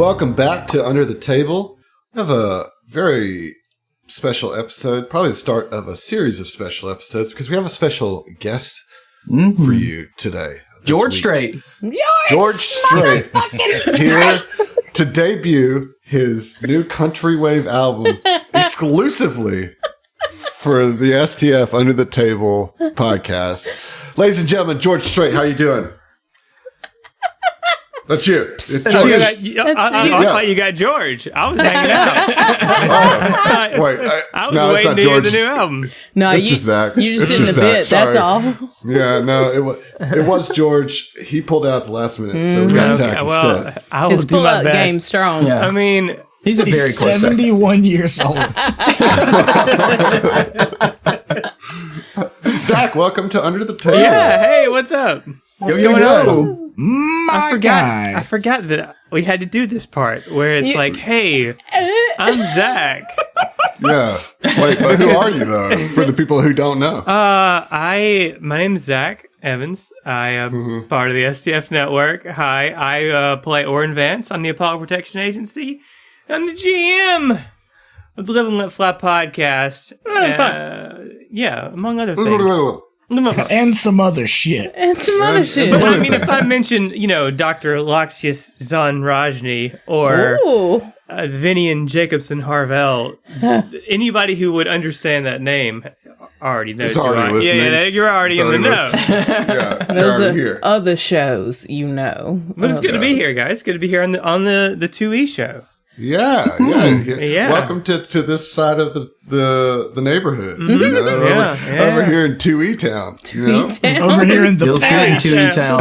welcome back to Under the Table. We have a very special episode, probably the start of a series of special episodes, because we have a special guest for you today. George Strait. George Strait here to debut his new country wave album exclusively for the STF Under the Table podcast. Ladies and gentlemen, George Strait, how you doing? That's you. It's George. I thought you got George. I was hanging out. I was waiting to hear the new album. No, it's just Zach. You just did a bit. Sorry. That's all. Yeah, no, it was George. He pulled out at the last minute, so we got Zach instead. I will His do my pull-out best. game strong. Yeah. I mean, he's very close 71 years old. Zach, welcome to Under the Table. Yeah, hey, what's up? What's going on? I forgot that we had to do this part where it's like, hey, I'm Zach. Yeah. Wait, but who are you, though, for the people who don't know? My name's Zach Evans. I am part of the STF network. Hi, I play Orrin Vance on the Apollo Protection Agency. I'm the GM of the Live and Let Fly podcast. Yeah, among other things. And some other shit. But I mean, if I mention, Dr. Laxius Zahn Rajni or Vinian Jacobson Harvell, anybody who would understand that name already knows who I am. Yeah, you're already in the know. Yeah, Those are here. other shows, you know. But it's good to be here, guys. It's good to be here on the 2E show. Yeah. Welcome to this side of the neighborhood. Over here in 2E Town. Over here in the past. 2E Town.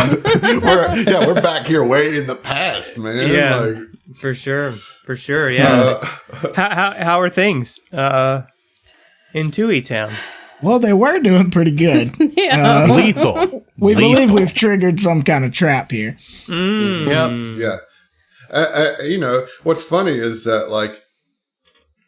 we're back here way in the past, man. Yeah, for sure. Yeah. How are things in 2E Town? Well, they were doing pretty good. Lethal. We believe we've triggered some kind of trap here. Yes. Yeah. What's funny is that,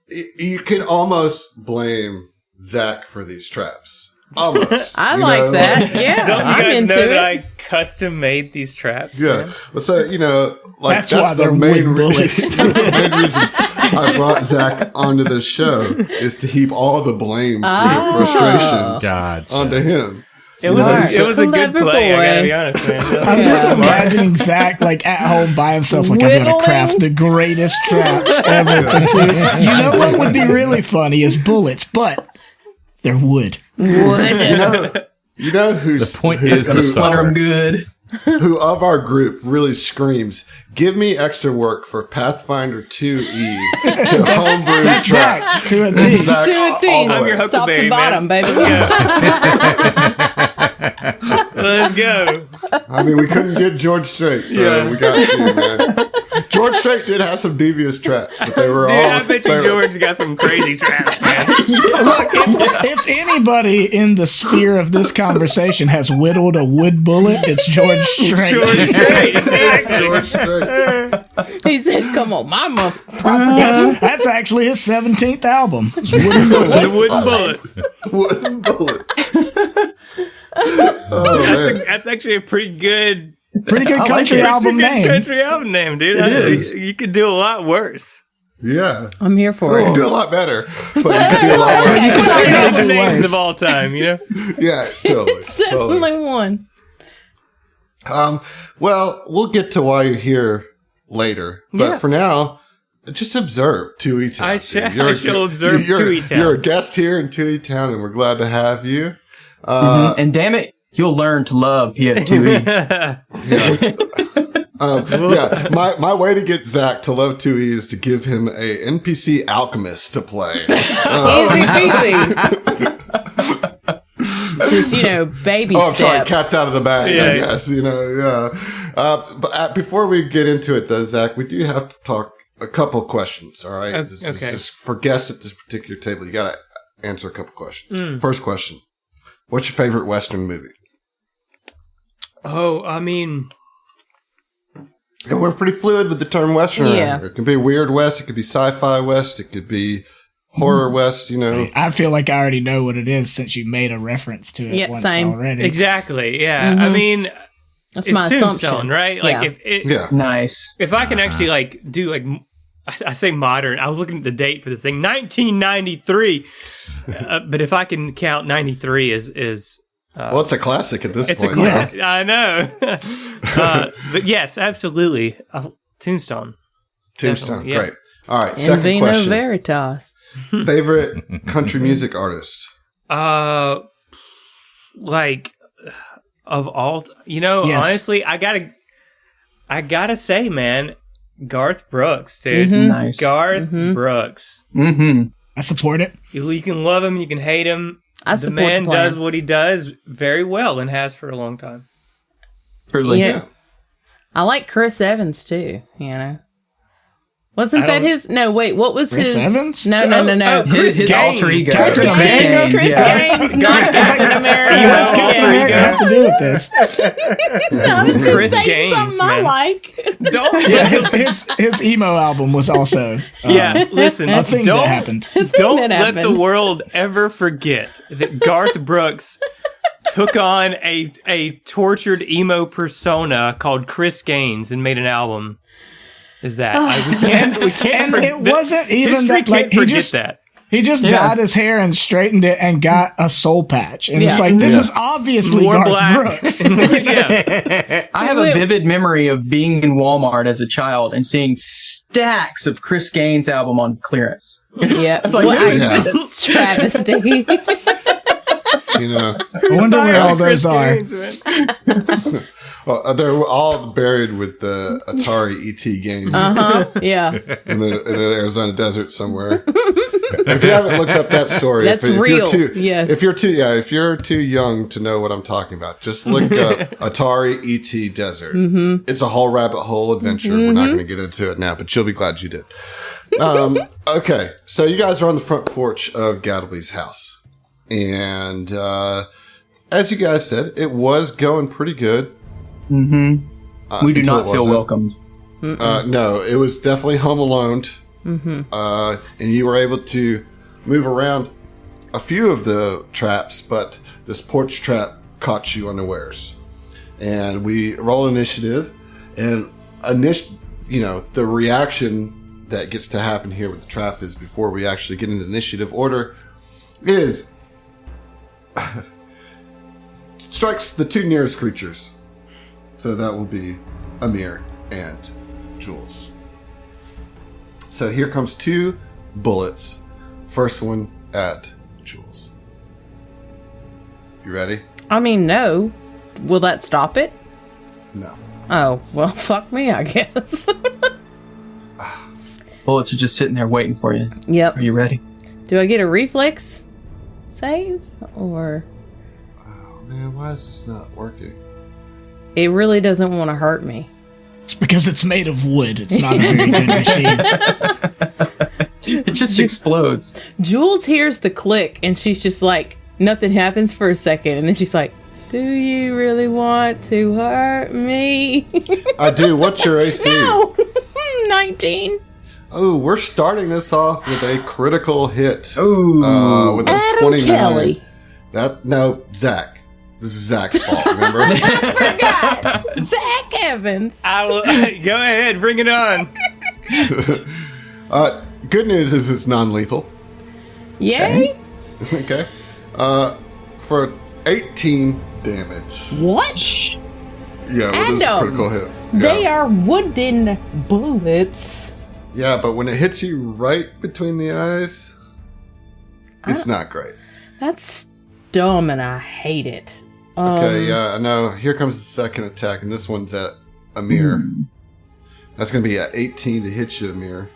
you can almost blame Zach for these traps. Almost. I like that. Yeah. Don't you I'm guys into know it. that I custom made these traps? Yeah. Man? Well, so, That's that's why the they're main wood bullets. reason. That's the main reason I brought Zach onto the show is to heap all the blame for your frustrations onto him. It was a good Clever play, boy. I gotta be honest, man. I'm just imagining Zach at home by himself, I'm going to craft the greatest traps ever for 2E. You know what would be really funny is bullets, but they're wood. You know who's The point is to Splutter them good. who of our group really screams, give me extra work for Pathfinder 2E to homebrew That's traps. Zach to a It's T. Zach To a all T. the I'm way. your Top Huckleberry, to bottom, man. baby. Let's go. I mean, we couldn't get George Strait, so we got you, man. George Strait did have some devious traps, but they were Dude, all... I bet you George got some crazy traps, man. Look, if anybody in the sphere of this conversation has whittled a wood bullet, it's George Strait. George Strait. George Strait. He said, come on, mama. That's actually his 17th album. It's Wooden Bullet. The wooden bullet. Wooden bullet. Oh, man. That's actually a pretty good country album name. Country album name, dude. You could do a lot worse. Yeah. I'm here for You can it. do a lot better, but you can do a lot worse. You can Country certainly album do names worse. of all time, Yeah, totally. Certainly one. Well, we'll get to why you're here later, but for now, just observe 2E Town. I shall observe 2E Town. You're a guest here in 2E Town, and we're glad to have you. And damn it, you'll learn to love PF2E. My way to get Zach to love 2E is to give him a NPC alchemist to play. Easy peasy. Just, baby Oh, I'm steps. sorry, cat's out of the bag, Yeah. I guess, But before we get into it, though, Zach, we do have to talk a couple questions, all right? This is just for guests at this particular table. You got to answer a couple questions. First question. What's your favorite Western movie? Oh, I mean... And we're pretty fluid with the term Western. Yeah. It could be Weird West. It could be Sci-Fi West. It could be Horror West, I feel like I already know what it is since you made a reference to it once same. already. Exactly, yeah. I mean, That's it's my Tombstone, assumption. right? Like Yeah. Nice. if I can actually like do like I say modern. I was looking at the date for this thing, 1993. But if I can count 93 is Well, it's a classic at this it's a point. classic. I know. But yes, absolutely. Tombstone. Tombstone, Definitely, yeah. great. All right, In second vino question. veritas. Favorite country music artist? Like of all, Yes. honestly, I gotta say, man, Garth Brooks, dude. Nice. Garth Brooks. Mm-hmm. I support it. You can love him, you can hate him. I The support man the plan. does what he does very well and has for a long time. Truly. Yeah. I like Chris Evans too, Wasn't I that don't- his? No, wait. What was Chris his? Evans? No. His alter ego. Captain Chris America. Gaines, Chris yeah. Gaines, not Captain America. What's Emo Captain alter America ego. have to do with this? I was just Chris saying Gaines, something I man. like. Don't Yeah, his emo album was also listen. a thing don't that happened. don't that let the happened. world ever forget that Garth Brooks took on a tortured emo persona called Chris Gaines and made an album. Is that we can't And for- it wasn't even history that, like, can't he forget just- that. He just dyed his hair and straightened it and got a soul patch. And it's Yeah. like, this is obviously More Garth black. Brooks. Yeah. I have a vivid memory of being in Walmart as a child and seeing stacks of Chris Gaines' album on clearance. Yeah, like, it's travesty. I wonder where all those Chris are. Gaines, man. Well, they're all buried with the Atari ET game Yeah, in the Arizona desert somewhere. If you haven't looked up that story, That's if real, You're too, yes. if you're too young to know what I'm talking about, just look up Atari ET Desert. It's a whole rabbit hole adventure. We're not going to get into it now, but you'll be glad you did. Okay, so you guys are on the front porch of Gattlebee's house, and as you guys said, it was going pretty good. Mm-hmm. We do until not it feel wasn't. welcomed. No, it was definitely home alone. And you were able to move around a few of the traps, but this porch trap caught you unawares. And we roll initiative, and the reaction that gets to happen here with the trap is before we actually get into initiative order is strikes the two nearest creatures. So that will be Amir and Jules. So here comes 2 bullets. First one at Jules. You ready? I mean, no. Will that stop it? No. Oh, well, fuck me, I guess. Bullets are just sitting there waiting for you. Yep. Are you ready? Do I get a reflex save? Or Oh man, why is this not working? it really doesn't want to hurt me? It's because it's made of wood. It's not a very good machine. It just explodes. Jules hears the click and she's just like, nothing happens for a second. And then she's like, do you really want to hurt me? I do. What's your AC? No! 19. Oh, we're starting this off with a critical hit. Ooh. With a Adam 29. Kelly. No, Zach. This is Zach's fault, remember? I forgot. Zach Evans. I will go ahead, bring it on. Good news is it's non-lethal. Yay. Okay. For 18 damage. What? Yeah, with this Adam, critical hit. Yeah. They are wooden bullets. Yeah, but when it hits you right between the eyes, it's not great. That's dumb and I hate it. Okay, yeah, I know. Here comes the second attack, and this one's at Amir. That's going to be at 18 to hit you, Amir.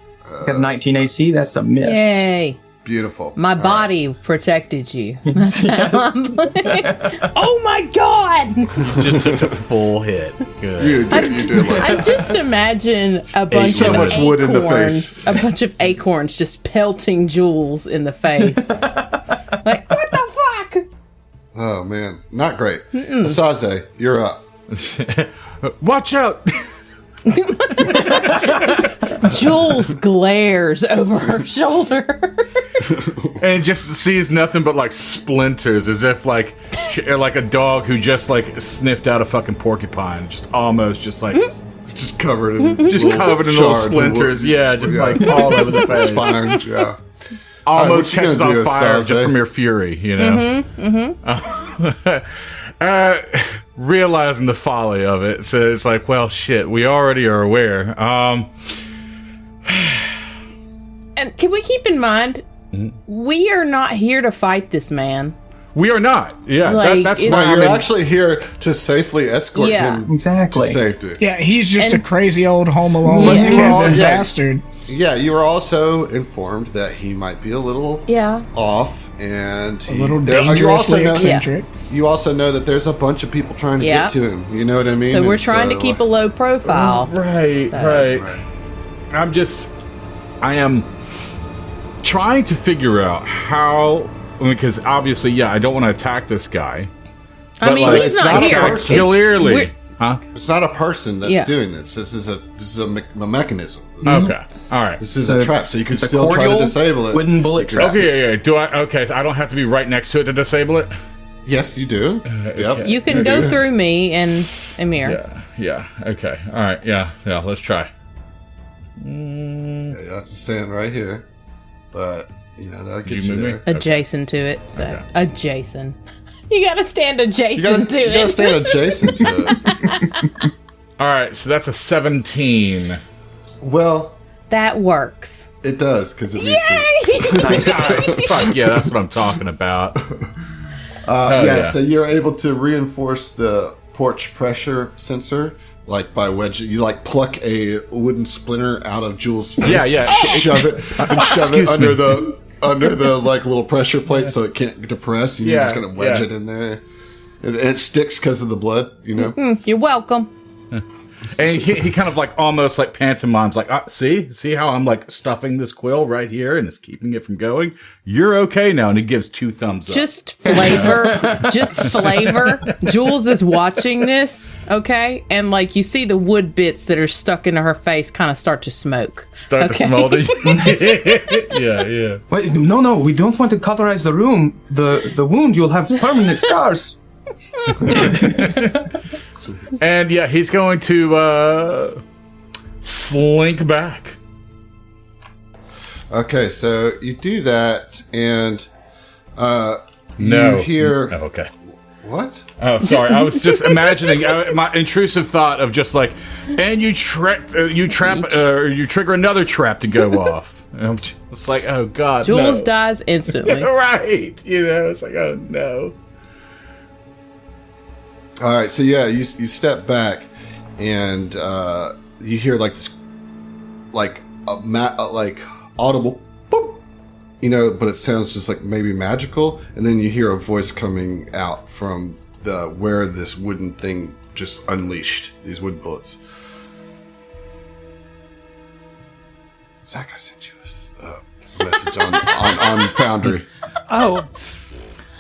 Got 19 AC. That's a miss. Yay. Beautiful. My All right. body protected you. Yes. Oh my god! Just took a full hit. Good. You did like I just imagine a bunch So of much acorns, wood in the face. a bunch of acorns just pelting Jules in the face. Like, what the fuck? Oh, man. Not great. Asaze, you're up. Watch out! Jules glares over her shoulder. and just sees nothing but like splinters, as if like a dog who just like sniffed out a fucking porcupine, just almost just like Just covered in covered in little splinters. Yeah, just like all over the face. spines. Yeah. Almost All right, what you catches gonna on do, fire Sal, just eh? from your fury, you know. Realizing the folly of it, so it's like, well, shit. We already are aware. And can we keep in mind, we are not here to fight this man. We are not. Yeah, Like, that's it's- why No, I'm you're in- actually here to safely escort Yeah. him Exactly. to safety. Yeah, he's just And- a crazy old Home Alone Yeah. Kevin Yeah. bastard. Yeah, you were also informed that he might be a little Yeah. off, and A little you also dangerously know, eccentric. You also know that there's a bunch of people trying to Yeah. get to him. You know what I mean? So we're And trying to keep a low profile. Right, So- right. I am trying to figure out how, because obviously, yeah, I don't want to attack this guy. I mean, like, he's it's not not a here. person. It's- Clearly, we're- huh? It's not a person that's Yeah. doing this. This is a mechanism. Okay, all right. This is a trap, so you can It's a still try to cordial disable it. wooden bullet trap. Okay, yeah. Do I? Okay, so I don't have to be right next to it to disable it. Yes, you do. Yep. okay. You can go through me and Amir. Yeah. Okay. All right. Yeah. Let's try. You have to stand right here, but that'll get You you move me? there. Adjacent to it. So Okay. adjacent. You gotta stand adjacent You gotta, to you gotta it. stand adjacent to it. All right. So that's a 17. Well, That works. it does because it needs to. Nice. Fuck yeah, that's what I'm talking about. So you're able to reinforce the porch pressure sensor, like by wedging. You like pluck a wooden splinter out of Jules' face. Yeah. Shove it and shove it Excuse under the like little pressure plate so it can't depress. And you're Yeah, just gonna wedge yeah. it in there, and it sticks because of the blood. You know. You're welcome. And he kind of like almost like pantomimes, like, see how I'm like stuffing this quill right here and it's keeping it from going. You're okay now, and he gives 2 thumbs up. Just flavor. Jules is watching this, okay? And like you see the wood bits that are stuck into her face kind of start to smoke. Start to Okay. smell it. Yeah. Wait, no, we don't want to cauterize the room. The wound, you'll have permanent scars. And yeah, he's going to slink back. Okay, so you do that, and No. you hear Oh, okay. what? Oh, sorry. I was just imagining my intrusive thought of just like, and you trigger another trap to go off. And I'm just like, oh god, Jules no. dies instantly. Right. It's like, oh no. All right, so yeah, you step back, and you hear like this, like like audible, boop, but it sounds just like maybe magical, and then you hear a voice coming out from where this wooden thing just unleashed these wood bullets. Zach, I sent you a message on Foundry. Oh,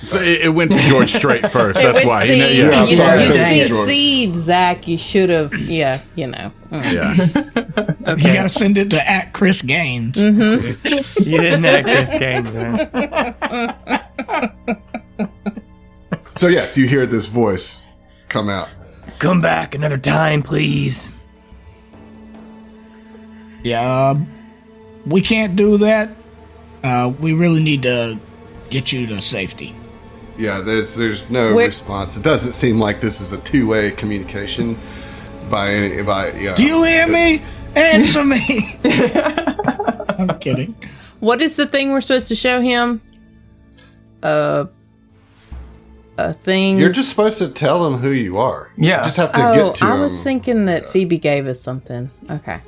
So it went to George straight first. That's Wait, why. see, Yeah, I'm you sorry, know, I said you George. seed, Zach. You should have. Yeah, Yeah. You gotta send it to @Chris Gaines. you didn't act this game, man. So yes, you hear this voice come out. Come back another time, please. Yeah, we can't do that. We really need to get you to safety. Yeah, there's no Where- response. It doesn't seem like this is a two-way communication yeah. Do you hear me? Answer me. I'm kidding. What is the thing we're supposed to show him? A thing. You're just supposed to tell him who you are. Yeah. You just have to Oh, get to I him. was thinking that Phoebe gave us something. Okay.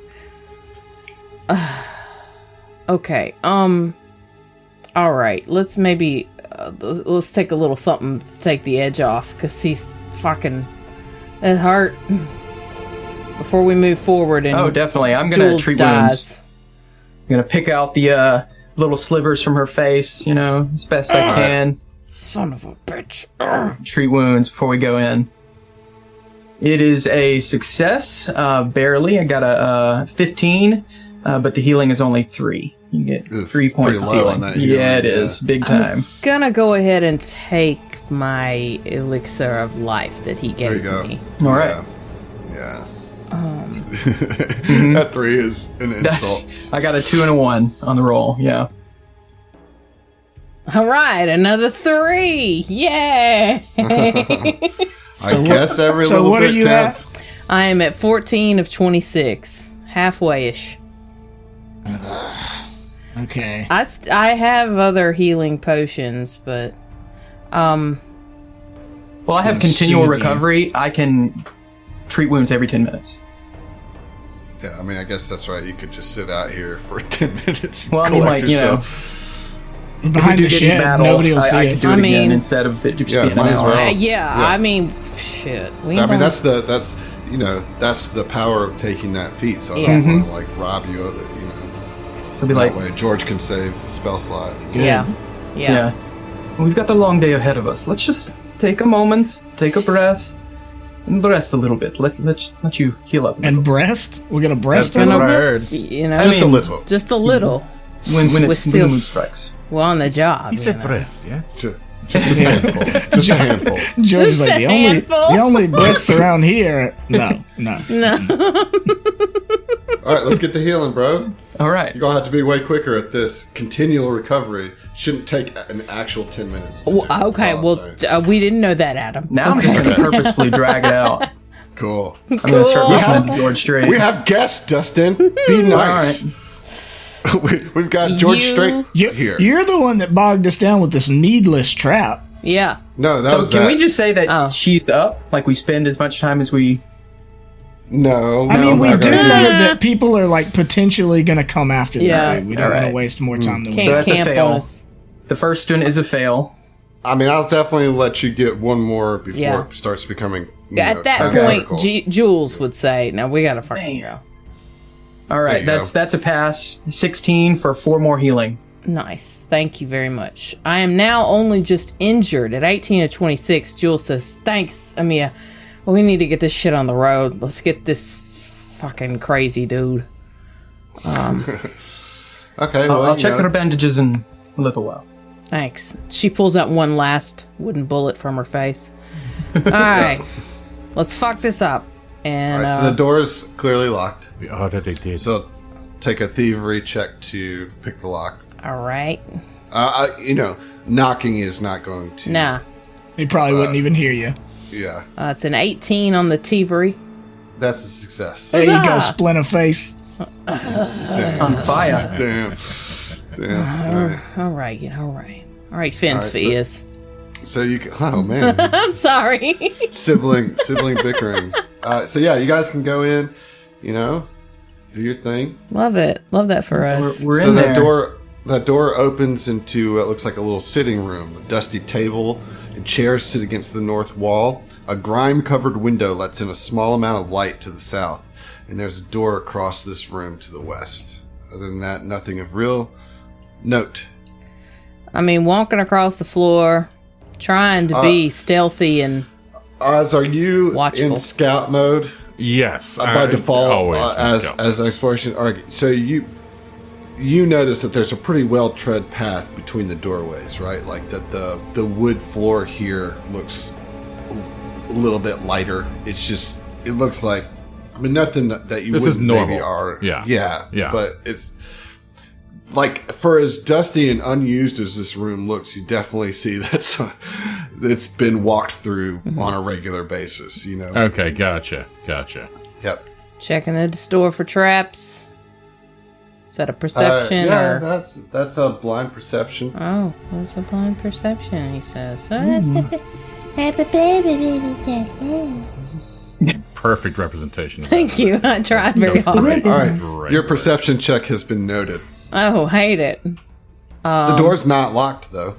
Okay. All right. Let's maybe let's take a little something to take the edge off because he's fucking. It hurt. Before we move forward and Oh, definitely. I'm gonna Jules treat dies. wounds. I'm gonna pick out the little slivers from her face, as best I can. Son of a bitch. Treat wounds before we go in. It is a success, barely. I got a 15. but the healing is only 3. You get Oof, 3 points of pretty low on healing. that healing, Yeah, it yeah. is. Big time. Gonna go ahead and take my elixir of life that he There you gave go. me. All right. Yeah. That 3 is an insult. I got a 2 and a 1 on the roll. Yeah. All right, another 3. Yay! I guess every so little what bit are you counts. I am at 14 of 26. Halfway-ish. Okay. I have other healing potions, but Well, I have continual recovery. I can treat wounds every 10 minutes. Yeah, I mean, I guess that's right. You could just sit out here for 10 minutes. And Well, I mean, collect like, you know, yourself. Behind the if we do get in shed, battle, nobody will I see can us. do it I again mean- instead of it just Yeah, being an might as hour. well. yeah, Yeah. I mean, shit. We I mean, don't- that's you know, that's the power of taking that feat. So I Yeah. don't want to like rob you of it. You know, So it'll be that like, way George can save a spell slot. yeah. yeah. We've got a long day ahead of us. Let's just take a moment, take a breath, and rest a little bit. Let you heal up. And breast? We're gonna breast That's her? what I heard. You know, Just a mean- little. just a little. when We're it's still- the mood strikes. We're on the job. He you said know. breast, yeah? Just a handful. Just a handful. George is Just like a the only handful. breasts around here. No. All right, let's get the healing, bro. All right. You're gonna have to be way quicker at this. Continual recovery shouldn't take an actual 10 minutes. To do. Well, okay, That's all I'm well, saying. we didn't know that, Adam. Now I'm just going to purposefully drag it out. Cool. I'm going to start Cool. listening to George Strait. We have guests, Dustin. Be nice. We've got George You- Strait here. You're the one that bogged us down with this needless trap. Yeah. No, that So was can that. we just say that Oh. she's up? Like we spend as much time as we... No. I mean, we I'm not do know gonna that people are like potentially going to come after this Yeah. dude. We don't want Alright. to waste more time than we Can't that's a camp fail. on us. The first one is a fail. I mean, I'll definitely let you get one more before Yeah. it starts becoming. You know, At that time point, critical. Jules would say, "Now we gotta fucking Man. go." All There right, you that's a pass. 16 for 4 more healing. Nice. Thank you very much. I am now only just injured at 18 of 26. Jules says, "Thanks, Amia. Well, we need to get this shit on the road. Let's get this fucking crazy dude." Okay, well, I'll you check know, her bandages and live a while. Thanks. She pulls out one last wooden bullet from her face. All right, let's fuck this up. And All right, so the door is clearly locked. We already did. So take a thievery check to pick the lock. all right, You know, knocking is not going to. nah, He probably wouldn't even hear you. Yeah, it's an 18 on the thievery. that's a success. There you go, Huzzah! splinter face. On fire. Damn. Damn. All right, all right. Finn's All right, fee so- is. So you can. Oh man. I'm sorry. sibling bickering. So yeah, you guys can go in. You know, do your thing. Love it. Love that for us. We're So in that there. door opens into it looks like a little sitting room. A dusty table and chairs sit against the north wall. A grime-covered window lets in a small amount of light to the south, and there's a door across this room to the west. Other than that, nothing of real note. I mean, walking across the floor, trying to be stealthy and Oz, are you Watchful. in scout mode Yes. by default always as exploration? All right, so you notice that there's a pretty well-tread path between the doorways, right? Like that the wood floor here looks a little bit lighter. It looks like, I mean, nothing that you This is wouldn't maybe normal. are. Yeah. Yeah. But it's like, for as dusty and unused as this room looks, you definitely see that's it's been walked through on a regular basis. You know. Okay, gotcha. Yep. checking the door for traps. Is that a perception yeah, or? that's a blind perception. Oh, that's a blind perception. He says. So that's happy baby perception. Perfect representation. Of Thank you. I tried very hard. Great. All right, Great. your perception check has been noted. Oh, hate it. The door's not locked though.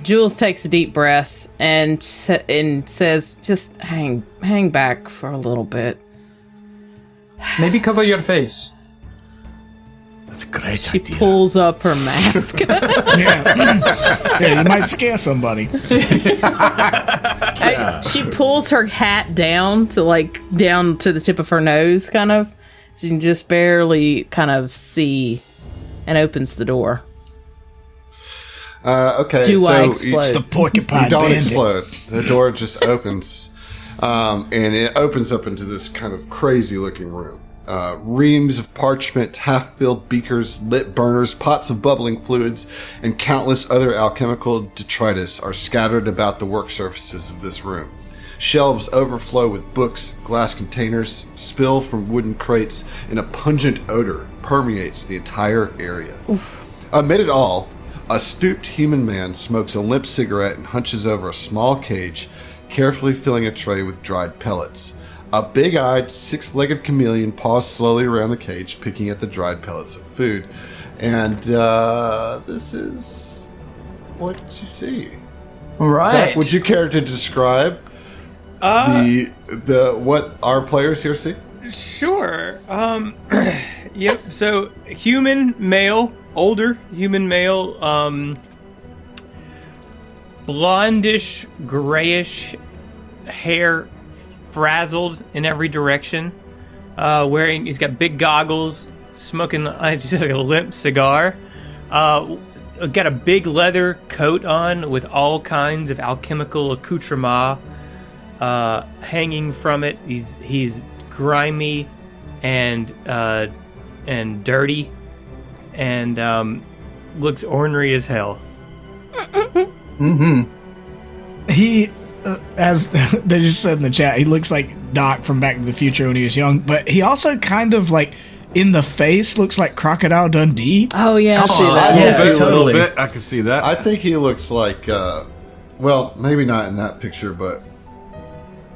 Jules takes a deep breath and says, "Just hang back for a little bit." Maybe cover your face. That's a great She idea. pulls up her mask. Yeah, you might scare somebody. She pulls her hat down to the tip of her nose, kind of, You can just barely kind of see, and opens the door. Okay, Do I so explode? It's the porcupine you don't bandit. explode. The door just opens, and it opens up into this kind of crazy-looking room. Reams of parchment, half-filled beakers, lit burners, pots of bubbling fluids, and countless other alchemical detritus are scattered about the work surfaces of this room. Shelves overflow with books, glass containers spill from wooden crates, and a pungent odor permeates the entire area. Amid it all, a stooped human man smokes a limp cigarette and hunches over a small cage, carefully filling a tray with dried pellets. A big-eyed, six-legged chameleon paws slowly around the cage, picking at the dried pellets of food. And this is what you see. All right. Zach, would you care to describe the what our players here see? Sure. Yep. So, human male, older human male, blondish, grayish hair, frazzled in every direction. He's got big goggles, smoking just like a limp cigar. Got a big leather coat on with all kinds of alchemical accoutrements hanging from it. He's grimy and dirty and looks ornery as hell. He, as they just said in the chat, he looks like Doc from Back to the Future when he was young, but he also kind of like in the face looks like Crocodile Dundee. Oh yeah, I see that. Yeah, A little totally. bit. I can see that. I think he looks like, well, maybe not in that picture, but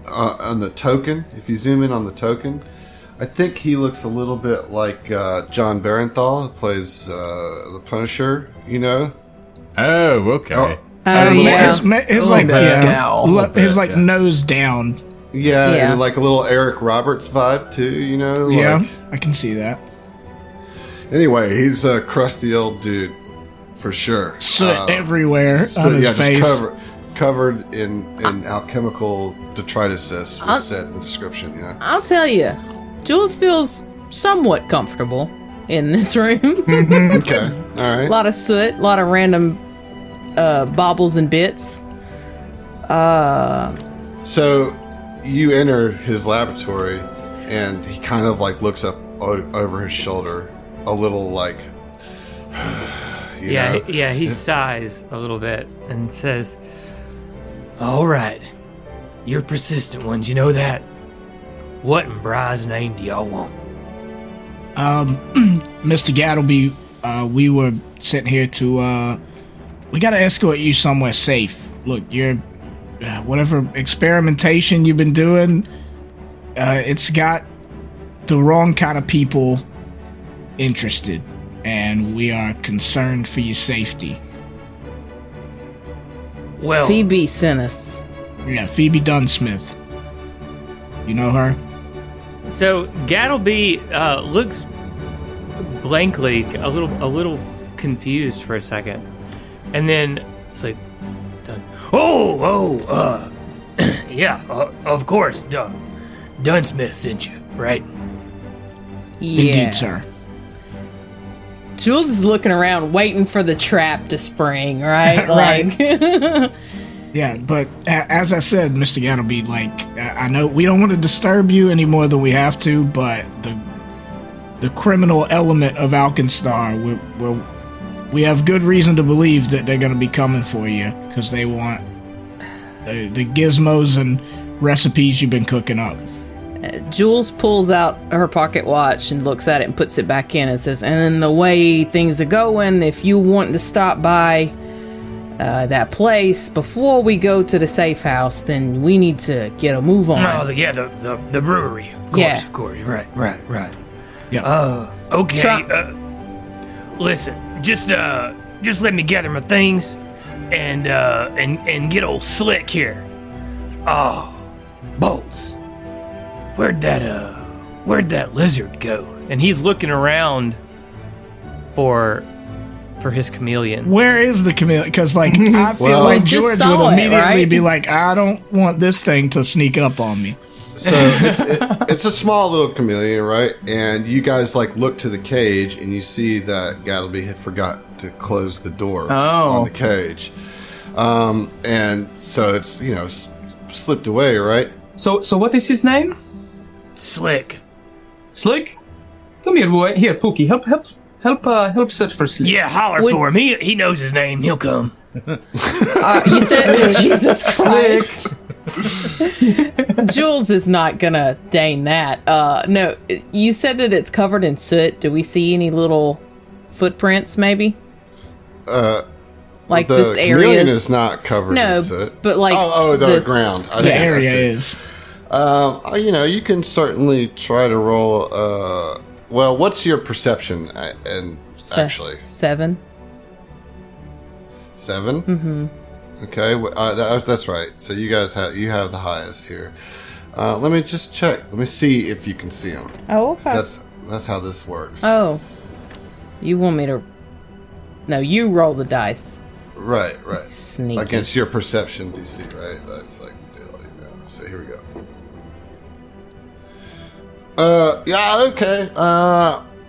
on the token, if you zoom in on the token, I think he looks a little bit like John Barenthal, who plays the Punisher, you know? Oh, okay. Oh, Yeah. His Oh, like that scowl. his like Yeah. nose down. yeah, Yeah. and like a little Eric Roberts vibe, too, you know? Yeah, Like, I can see that. anyway, he's a crusty old dude, for sure. Soot everywhere on his face. just covered in alchemical detritus, as was said in the description, yeah. I'll tell you, Jules feels somewhat comfortable in this room. Okay, all A right. lot of soot, a lot of random baubles and bits. So you enter his laboratory, and he kind of like looks up over his shoulder, a little like, you know? He sighs a little bit and says, "All right, you're persistent ones, you know that. What in Bri's name do y'all want?" Mr. Gattlebee, we were sent here to, we gotta escort you somewhere safe. Look, you're, whatever experimentation you've been doing, it's got the wrong kind of people interested, and we are concerned for your safety. Well, Phoebe sent us. Yeah, Phoebe Dunsmith. You know her? so Gattlebee looks blankly, a little confused for a second, and then it's like, done. Yeah, of course, Dunsmith sent you, right? Yeah. Indeed, sir. Jules is looking around, waiting for the trap to spring, right? Right. Like, Yeah, but as I said, Mr. Gattlebee, like, I know we don't want to disturb you any more than we have to, but the criminal element of Alkenstar, we have good reason to believe that they're going to be coming for you, because they want the gizmos and recipes you've been cooking up. Jules pulls out her pocket watch and looks at it and puts it back in and says, "And the way things are going, if you want to stop by that place before we go to the safe house, then we need to get a move on." Oh, the brewery. Of course, Yeah. of course. Right. Yeah. Okay. Try- Listen, just let me gather my things, and get old Slick here. Oh, Bolts. Where'd that lizard go? And he's looking around for his chameleon. Where is the chameleon? Because, like, I feel Well- like We just George saw would it, immediately right? be like, I don't want this thing to sneak up on me. So it's a small little chameleon, right? And you guys like look to the cage and you see that Gattlebee had forgot to close the door on the cage. And so it's, slipped away, right? So what is his name? Slick. Slick? Come here, boy. Here, Pookie. Help search for Slick. Yeah, holler for him. He knows his name. He'll come. You said Jesus Christ. Jules is not gonna deign that. No, you said that it's covered in soot. Do we see any little footprints, maybe? Like this area chameleon is not covered in soot. But like the ground. The area is. You can certainly try to roll. Well, what's your perception? Actually, 7. 7. Mm-hmm. Okay, that's right. So you guys have the highest here. Let me just check. Let me see if you can see them. Oh, okay. That's how this works. Oh, you want me to? No, you roll the dice. Right. Sneaky. Against your perception DC, right? That's like so here we go. Yeah, okay.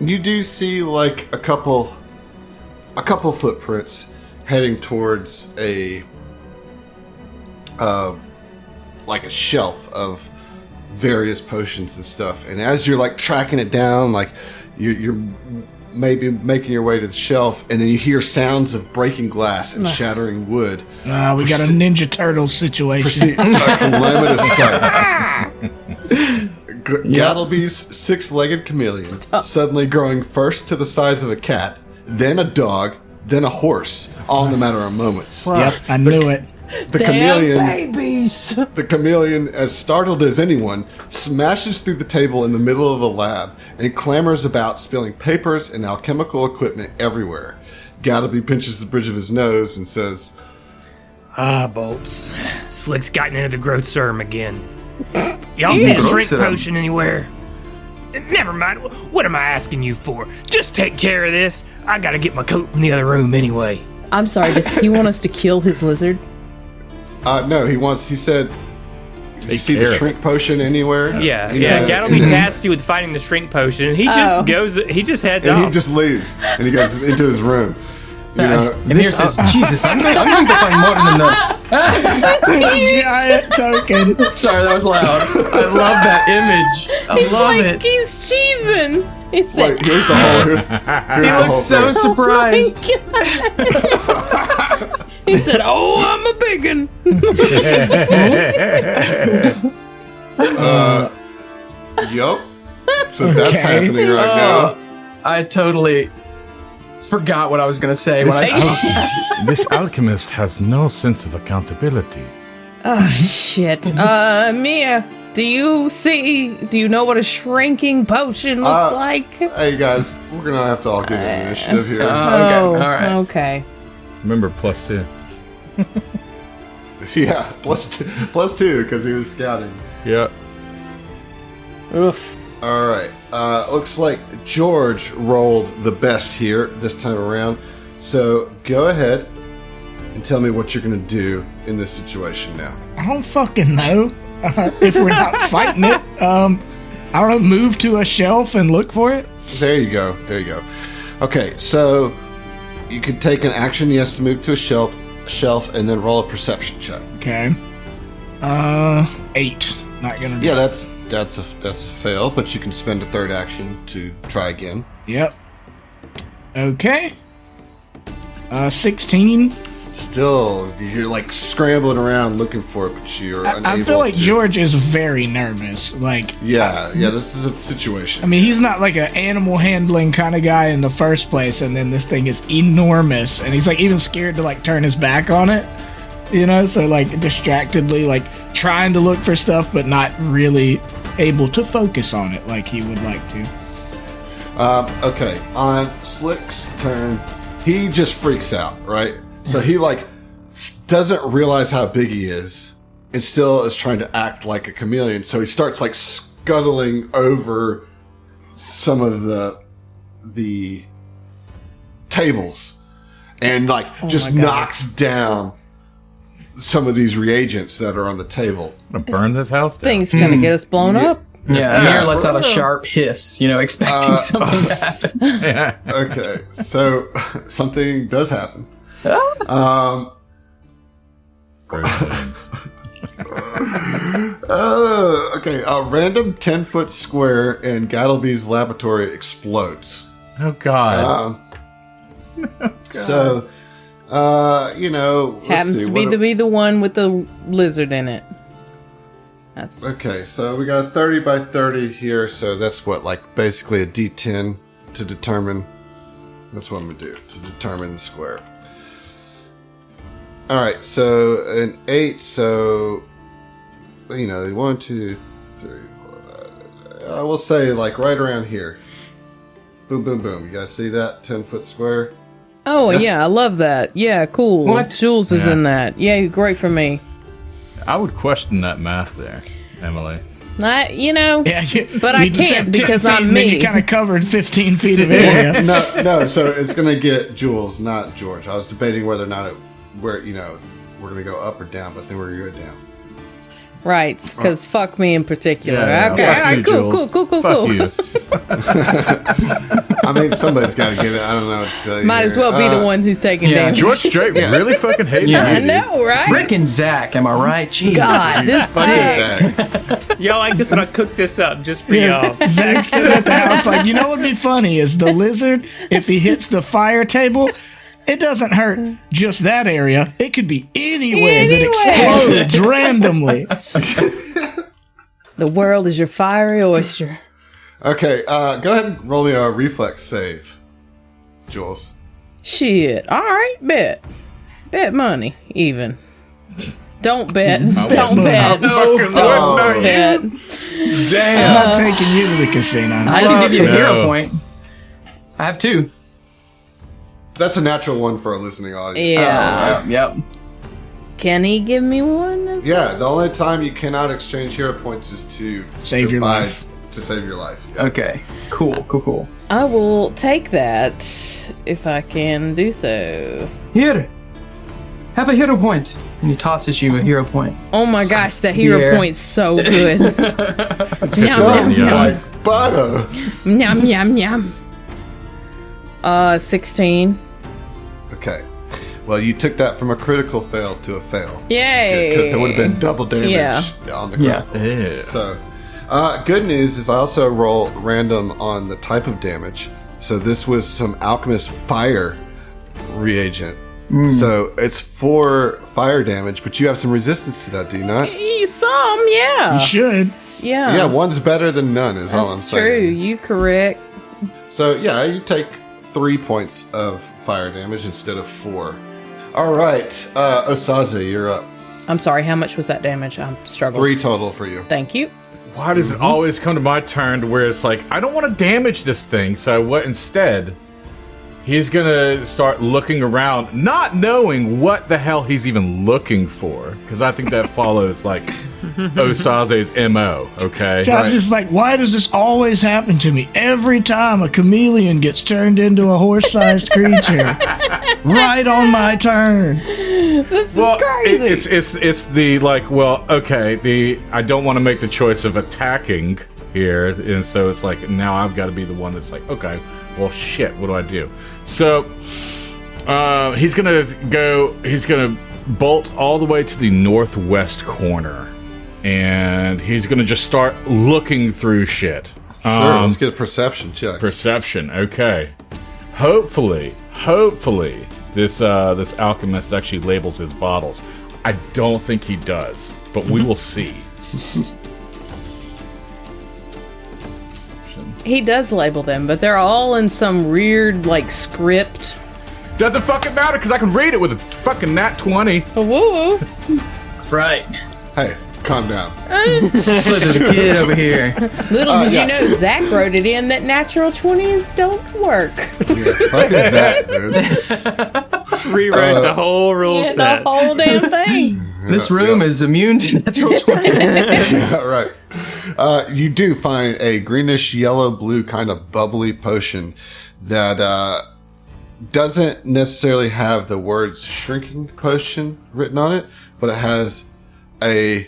You do see like a couple footprints heading towards a shelf of various potions and stuff. And as you're like tracking it down, like you're maybe making your way to the shelf, and then you hear sounds of breaking glass and shattering wood. We got a Ninja Turtle situation. Calamitous sight. Gattlebee's 6-legged chameleon suddenly growing first to the size of a cat, then a dog, then a horse, all in a matter of moments. Yep, I knew it. The chameleon, as startled as anyone, smashes through the table in the middle of the lab and clambers about, spilling papers and alchemical equipment everywhere. Gattlebee pinches the bridge of his nose and says, Bolts. Slick's gotten into the growth serum again. Y'all see a shrink potion anywhere? Never mind. What am I asking you for? Just take care of this. I gotta get my coat from the other room anyway. I'm sorry, does he want us to kill his lizard? No, he said, you see the shrink potion anywhere? Yeah. Gattlebee tasked you with finding the shrink potion, and he just heads off. And he just leaves, and he goes into his room. Amir says, Jesus, I'm going to find more than enough. This giant token. Sorry, that was loud. I love that image. I love it. He's cheesing. He said, Wait, here's the whole. Here's He the looks whole so thing. surprised. He said, "Oh, I'm a biggin." Yup. So that's happening right now. I totally forgot what I was going to say when I saw This alchemist has no sense of accountability. Oh shit. Mia, do you know what a shrinking potion looks like? Hey guys, we're gonna have to all get an initiative here. okay, all right. Okay. Remember, +2. Yeah, +2 because he was scouting. Yeah. Oof. All right. Looks like George rolled the best here this time around. So go ahead and tell me what you're gonna do in this situation now. I don't fucking know. If we're not fighting it, I don't know, move to a shelf and look for it. There you go. Okay, so you can take an action. He has to move to a shelf, and then roll a perception check. Okay. 8. Not gonna do Yeah, it. that's a fail, but you can spend a third action to try again. Yep. Okay. 16. Still, you're like scrambling around looking for it, but you're unable I feel like to. George is very nervous. Like, Yeah, this is a situation. I mean, he's not like an animal handling kind of guy in the first place, and then this thing is enormous, and he's like even scared to like turn his back on it, so like distractedly like trying to look for stuff, but not really able to focus on it like he would like to. Okay, on Slick's turn, he just freaks out, right? So he like doesn't realize how big he is, and still is trying to act like a chameleon. So he starts like scuttling over some of the tables, and like just knocks down some of these reagents that are on the table. I'm gonna burn this house down. Thing's gonna get us blown up. Yeah, Amir lets out a sharp hiss, expecting something to happen. Okay, so something does happen. Okay, a random 10-foot square in Gattlebee's laboratory explodes. Oh God. So, let's Happens see, to what be the one with the lizard in it. That's Okay, so we got a 30 by 30 here, so that's what, like basically a D10 to determine. That's what I'm gonna do to determine the square. All right, so an 8, so 1, 2, 3, 4. I will say like right around here. Boom, boom, boom. You guys see that 10-foot square? Oh, yeah, I love that. Yeah, cool. What? Jules is in that. Yeah, great for me. I would question that math there, Emily. Yeah, But I can't because I'm Then me. you kind of covered 15 feet of area. No, so it's going to get Jules, not George. I was debating whether or not if we're going to go up or down, but then we're going to go down. Right, because fuck me in particular. Yeah, Okay, fuck all right, you, cool, Jules. cool. Fuck you. I mean, somebody's got to get it. I don't know what to tell you. Might as well be the one who's taking yeah, damage. George Strait really fucking hated I me. know, right? Rick and Zach, am I right? Jeez. God, this Fucking dick. Zach. Y'all like this when I cook this up just for y'all. Zach's sitting at the house like, you know what would be funny is the lizard, if he hits the fire table, it doesn't hurt just that area. It could be anywhere that explodes randomly. The world is your fiery oyster. Okay, go ahead and roll me a reflex save, Jules. Shit. All right, bet. Bet money, even. Don't bet. Don't bet. Fucking Don't wouldn't, bet. I'm not taking you to the casino. I can give you a No. hero point. I have 2. That's a natural one for a listening audience. Yeah. Yep. Can he give me one? Yeah, the only time you cannot exchange hero points is to Save your buy- life. To save your life. Okay. Cool. I will take that if I can do so. Here. Have a hero point. And he tosses you a hero point. Oh my gosh, that hero Yeah. point's so good. Yum, Smells yum, like butter. yum, yum, yum. 16. Okay. Well, you took that from a critical fail to a fail. Yay. Because it would have been double damage Yeah. on the Yeah. critical. Yeah. So, good news is I also roll random on the type of damage. So this was some alchemist fire reagent. So it's 4 fire damage, but you have some resistance to that, do you not? Some, yeah. You should. Yeah. Yeah, one's better than none is all I'm That's saying. true. You correct. So yeah, you take 3 points of fire damage instead of 4. All right, Osaze, you're up. I'm sorry, how much was that damage? I'm struggling. 3 total for you. Thank you. Why does it always come to my turn to where it's like, I don't want to damage this thing, so what instead? He's gonna start looking around, not knowing what the hell he's even looking for, because I think that follows like Osaze's MO, okay? Josh is like, why does this always happen to me? Every time a chameleon gets turned into a horse-sized creature. Right on my turn. This is crazy. It's the like, well, okay, I don't want to make the choice of attacking here, and so it's like now I've got to be the one that's like, okay, well, shit, what do I do? So he's gonna bolt all the way to the northwest corner, and he's gonna just start looking through shit. Sure, let's get a perception check. Perception, okay. Hopefully, this alchemist actually labels his bottles. I don't think he does, but we will see. He does label them, but they're all in some weird, like, script. Doesn't fucking matter because I can read it with a fucking nat 20. Woo! That's right. Hey, calm down. Look, there's a kid over here. Little did yeah. you know, Zach wrote it in that natural 20s don't work. Yeah, fucking Zach, dude. Rewrite the whole rule Yeah, set. the whole damn thing. This room is immune to natural 20s. Yeah, right. You do find a greenish yellow blue kind of bubbly potion that doesn't necessarily have the words shrinking potion written on it, but it has a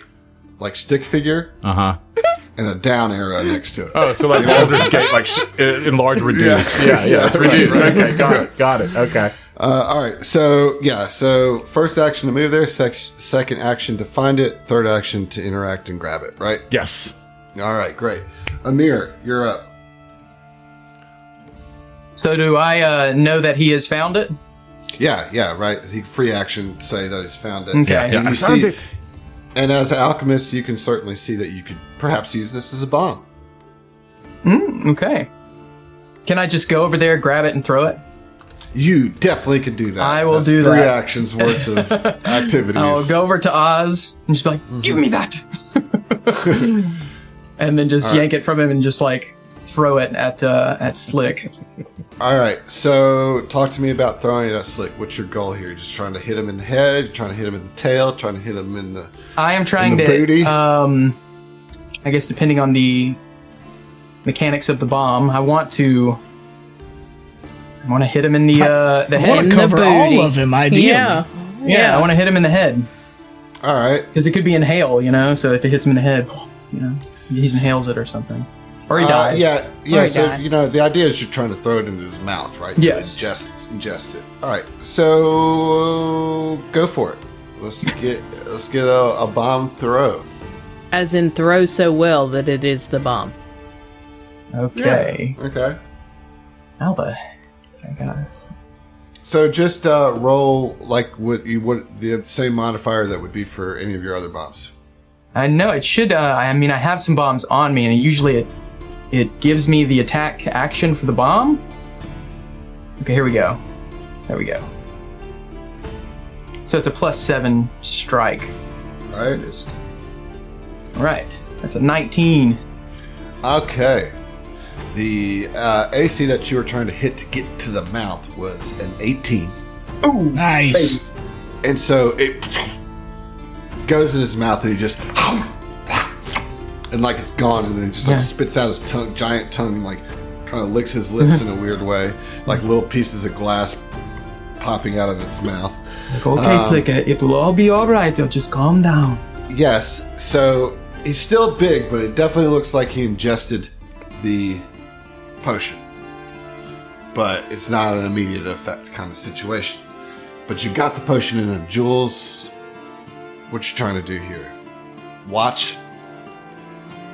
like stick figure and a down arrow next to it. Oh, so like Baldur's Gate, like enlarge, reduce. Yeah, it's reduced. Right. Okay, got it. Okay. All right. So first action to move there, second action to find it, third action to interact and grab it, right? Yes. All right, great. Amir, you're up. So do I know that he has found it? Yeah, right. He free action say that he's found it. Okay. And Yeah, I you found see, it. and as an alchemist, you can certainly see that you could perhaps use this as a bomb. Okay. Can I just go over there, grab it, and throw it? You definitely could do that. I will That's do three that. actions worth of activities. I'll go over to Oz and just be like, give me that! And then just yank it from him and just like throw it at Slick. All right, so talk to me about throwing it at Slick. What's your goal here? Just trying to hit him in the head, trying to hit him in the tail, trying to hit him in the I am trying in the to booty? I guess depending on the mechanics of the bomb, I want to hit him in the I head. want In to the cover booty. all of him, ideally. Yeah, I want to hit him in the head All right. because it could be inhale, so if it hits him in the head, he inhales it or something, or he dies. Yeah. Or he So dies. the idea is you're trying to throw it into his mouth, right? Yes. So ingest it. All right. So go for it. Let's get a bomb throw. As in throw so well that it is the bomb. Okay. Yeah. Okay. How the I got it. So just roll like what you would the same modifier that would be for any of your other bombs. I know it should. I have some bombs on me, and usually it gives me the attack action for the bomb. Okay, here we go. There we go. So it's a +7 strike. All right. All right. That's a 19. Okay. The AC that you were trying to hit to get to the mouth was an 18. Ooh, Nice. And so it goes in his mouth and he just and like it's gone and then it just like spits out his tongue, giant tongue, and like kind of licks his lips in a weird way, like little pieces of glass popping out of its mouth. Okay, Slick, it will all be all right. You'll just calm down. Yes, so he's still big, but it definitely looks like he ingested the potion. But it's not an immediate effect kind of situation. But you got the potion in it. Jules, what you trying to do here? Watch?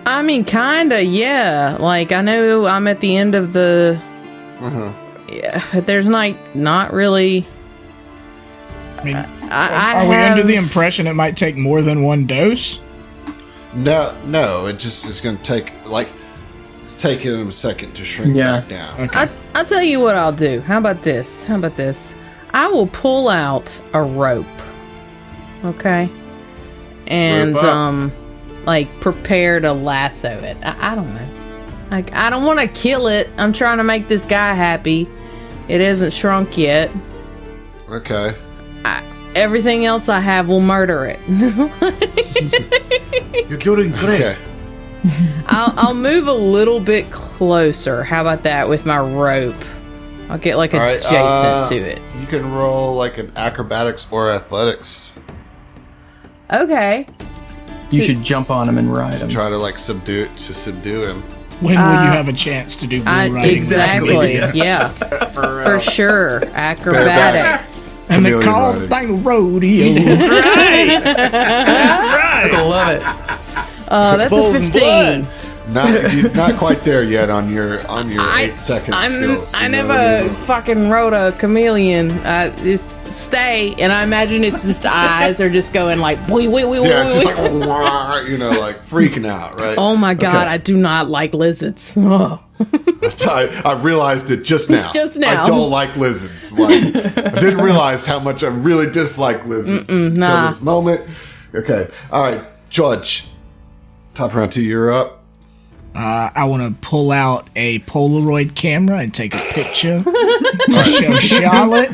I mean, kinda, yeah. Like, I know I'm at the end of the... Yeah, but there's not really... I mean, I are we under the have- impression it might take more than one dose? No, it just is going to take, like, it's taking him a second to shrink Yeah. back down. Okay. I'll tell you what I'll do. How about this? I will pull out a rope. Okay? And, Rope up. like, prepare to lasso it. I don't know. Like, I don't want to kill it. I'm trying to make this guy happy. It hasn't shrunk yet. Okay. Everything else I have will murder it. You're doing great. Okay. I'll move a little bit closer. How about that with my rope? I'll get like All right, adjacent to it. You can roll like an acrobatics or athletics. Okay. You should jump on him and ride him. Try to like subdue him. When will you have a chance to do bull riding? Exactly. Yeah. For sure. Acrobatics. And they Chameleon call riding. the thing rodeo. I love it. That's a 15. Not quite there yet on your 8-second skills. I you know never what I mean? fucking rode a chameleon. Just stay, and I imagine it's just eyes are just going like, wee, wee, wee, wee, Yeah, wee, just wee. like like freaking out, right? Oh my god, Okay. I do not like lizards. Oh. I realized it just now. Just now. I don't like lizards. Like I didn't realize how much I really dislike lizards until nah. this moment. Okay, all right, George. Top round 2, you're up. I want to pull out a Polaroid camera and take a picture to show Charlotte.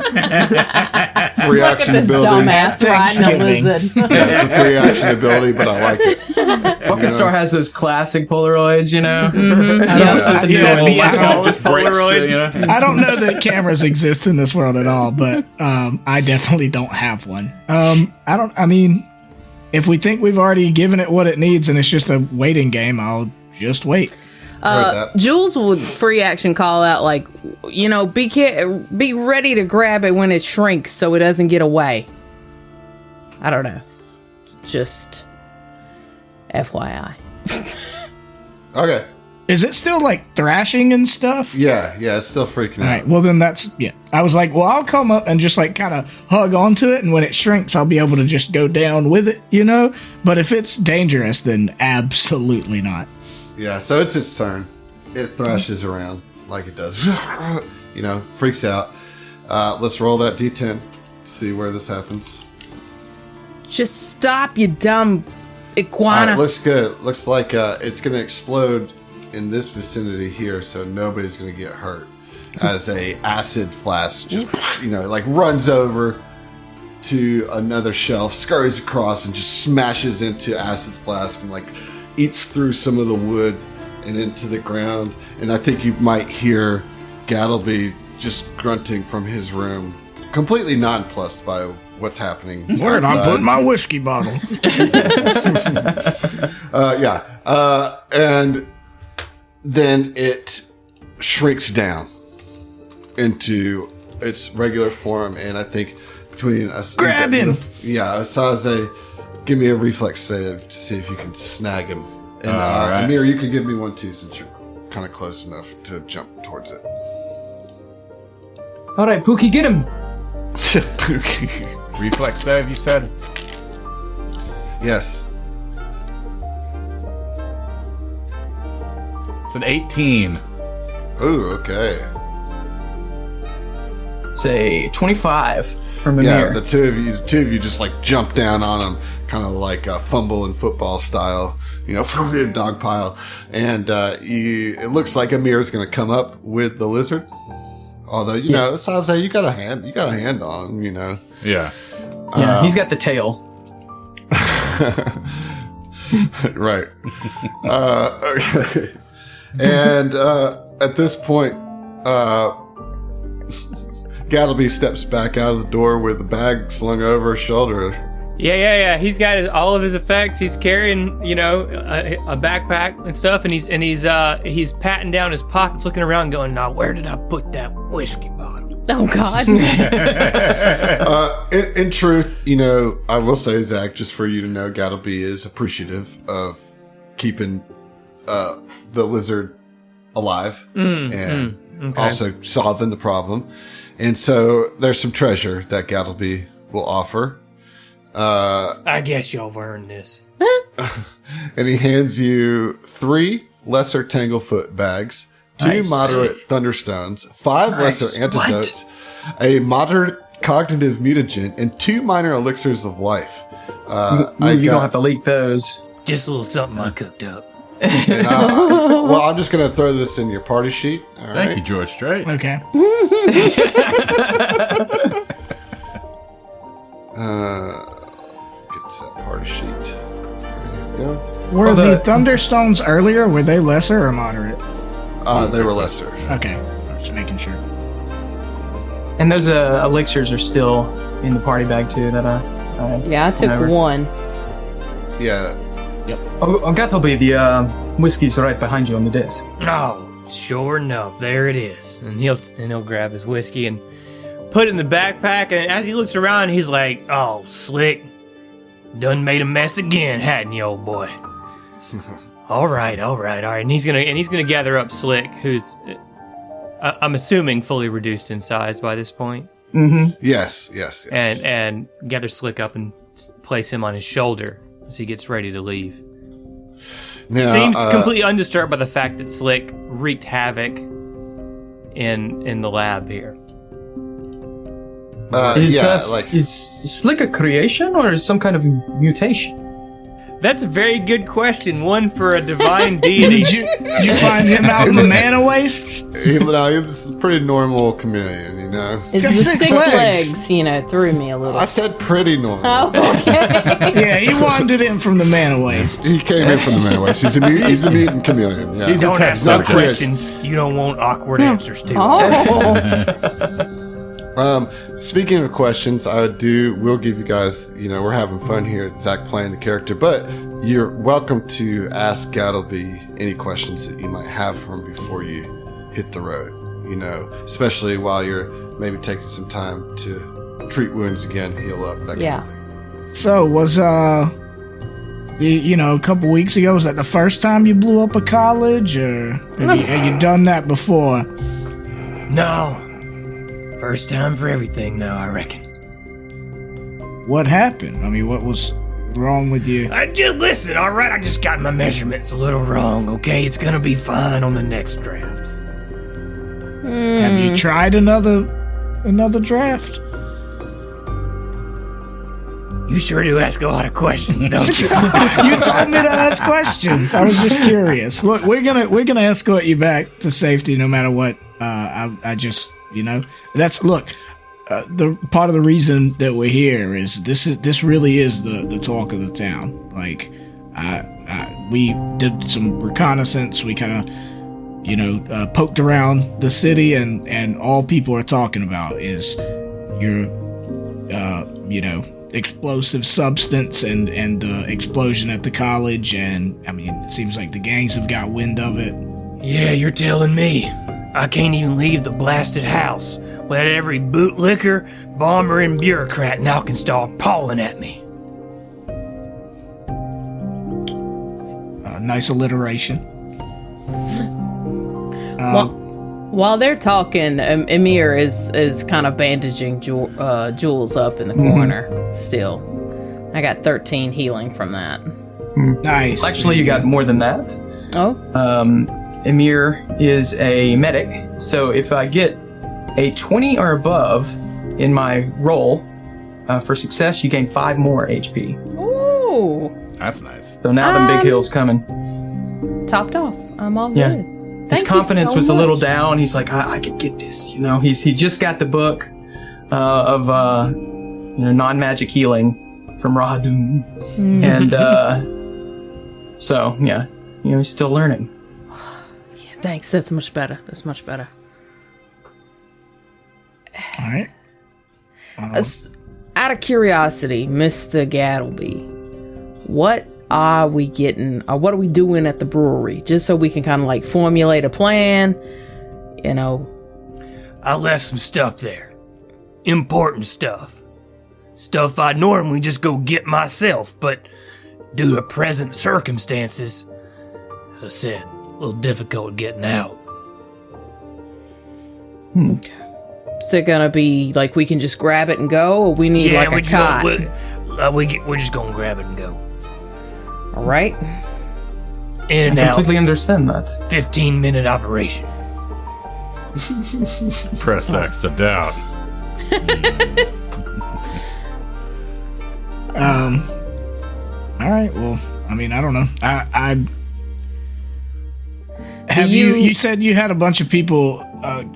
Free action This ability. dumbass riding a Thanksgiving. lizard. Yeah, it's a 3-action ability, but I like it. Fucking Star has those classic Polaroids, you know? Just breaks, Polaroids. you know? I don't know that cameras exist in this world at all, but I definitely don't have one. if we think we've already given it what it needs and it's just a waiting game, I'll just wait. Jules would free action call out like, be ready to grab it when it shrinks so it doesn't get away. I don't know. Just FYI. Okay. Is it still like thrashing and stuff? Yeah, it's still freaking All out. right, well then I was like, well, I'll come up and just like kind of hug onto it, and when it shrinks, I'll be able to just go down with it, But if it's dangerous, then absolutely not. Yeah, so it's its turn. It thrashes around like it does. Freaks out. Let's roll that D10. See where this happens. Just stop, you dumb All iguana. right, looks good. Looks like it's going to explode in this vicinity here, so nobody's going to get hurt. As a acid flask just, runs over to another shelf, scurries across, and just smashes into acid flask and eats through some of the wood and into the ground. And I think you might hear Gattlebee just grunting from his room, completely nonplussed by what's happening. Where'd I put my whiskey bottle? And then it shrinks down into its regular form, and I think between us, Grab him! Asaze, give me a reflex save to see if you can snag him. And All right. Amir, you can give me one too, since you're kind of close enough to jump towards it. All right, Pookie, get him. Reflex save, you said? Yes. It's an 18. Ooh, okay. Say 25 from Yeah, Amir. the two of you just jump down on him, kind of like fumble and football style, from your dog pile. And it looks like Amir is going to come up with the lizard. Although, Yes. Saze, you got a hand on him, Yeah. Yeah, he's got the tail. Right. Okay. And at this point, Gattlebee steps back out of the door with the bag slung over his shoulder. Yeah. He's got all of his effects. He's carrying, a backpack and stuff, and he's patting down his pockets, looking around, going, "Now, where did I put that whiskey bottle?" Oh, God. In truth, I will say, Zach, just for you to know, Gattlebee is appreciative of keeping the lizard alive and also solving the problem. And so there's some treasure that Gattlebee will offer. I guess y'all have earned this. And he hands you 3 lesser Tanglefoot bags, 2 Nice. moderate Thunderstones, 5 Nice. lesser antidotes, a moderate cognitive mutagen, and 2 minor elixirs of life. You don't have to leak those. Just a little something I cooked up. And, well, I'm just going to throw this in your party sheet. All Thank right? you, George Strait. Okay. Let's get to that party sheet. There you go. Were the Thunderstones earlier? Were they lesser or moderate? They were lesser. Okay. Just making sure. And those elixirs are still in the party bag too. That I Yeah, I took Whatever. one. Yeah. Gattlebee, the whiskey's right behind you on the desk. Oh, sure enough, there it is. And he'll grab his whiskey and put it in the backpack. And as he looks around, he's like, "Oh, Slick, done made a mess again, hadn't you, old boy?" All right. And he's gonna gather up Slick, who's I'm assuming fully reduced in size by this point, Yes. and gather Slick up and place him on his shoulder as he gets ready to leave. Now, Seems completely undisturbed by the fact that Slick wreaked havoc in the lab here. Is Slick a creation or is some kind of mutation? That's a very good question. One for a divine deity. Did you find him out in the mana wastes? He's a pretty normal chameleon, It's got the 6 6 legs. legs, threw me a little. I said pretty normal. Oh, okay. Yeah, he wandered in from the mana wastes. He came in from the mana waste. He's a mutant chameleon. Yeah. He's a Don't test ask no subject. questions you don't want awkward answers to. Oh. speaking of questions, we'll give you guys, we're having fun here, Zach playing the character, but you're welcome to ask Gattlebee any questions that you might have for him before you hit the road, especially while you're maybe taking some time to treat wounds again, heal up, that kind of thing. So, was, a couple weeks ago, was that the first time you blew up a college, or have you done that before? No. First time for everything, though, I reckon. What happened? I mean, what was wrong with you? Listen, all right? I just got my measurements a little wrong, okay? It's gonna be fine on the next draft. Have you tried another draft? You sure do ask a lot of questions, don't you? You told me to ask questions. I was just curious. Look, we're gonna escort you back to safety no matter what. I just, the part of the reason that we're here is this really is the talk of the town. Like, we did some reconnaissance. We kind of, poked around the city, and all people are talking about is your, explosive substance and the explosion at the college. And I mean, it seems like the gangs have got wind of it. Yeah, you're telling me. I can't even leave the blasted house without every bootlicker, bomber, and bureaucrat in Alkenstar pawing at me. Nice alliteration. While they're talking, Emir is kind of bandaging Jules up in the corner still. I got 13 healing from that. Nice. Actually, you got more than that. Oh? Emir is a medic, so if I get a 20 or above in my roll for success, you gain 5 more HP. Ooh. That's nice. So now the big hill's coming. Topped off. I'm all Yeah. good. His Thank confidence you so was a little much. down. He's like, I could get this. He just got the book of non-magic healing from Rahadum, and so yeah, he's still learning. Thanks. That's much better. All right. Out of curiosity, Mr. Gattlebee, what are we getting, or what are we doing at the brewery? Just so we can kind of like formulate a plan, I left some stuff there. Important stuff. Stuff I'd normally just go get myself, but due to present circumstances, as I said, a little difficult getting out. Is it gonna be like we can just grab it and go, or we need like a cot? We're just gonna grab it and go. All right. In and I out. completely understand that. 15-minute operation. Press X to down. All right. Well, I mean, I don't know. You said you had a bunch of people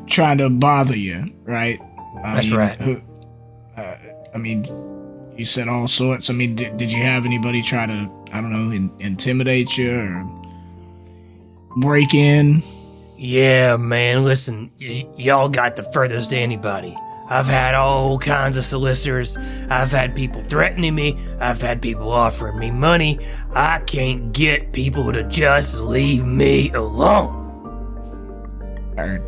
trying to bother you, right? That's right. You said all sorts. I mean, did you have anybody try to, I don't know, intimidate you or break in? Yeah, man, listen, y'all got the furthest to anybody. I've had all kinds of solicitors. I've had people threatening me. I've had people offering me money. I can't get people to just leave me alone. Or,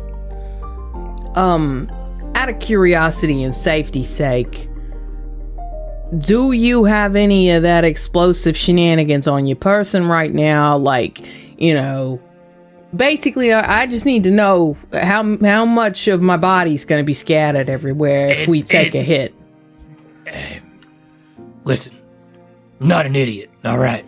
out of curiosity and safety's sake, do you have any of that explosive shenanigans on your person right now? Like, basically, I just need to know how much of my body's going to be scattered everywhere if we take a hit. Listen, I'm not an idiot, all right?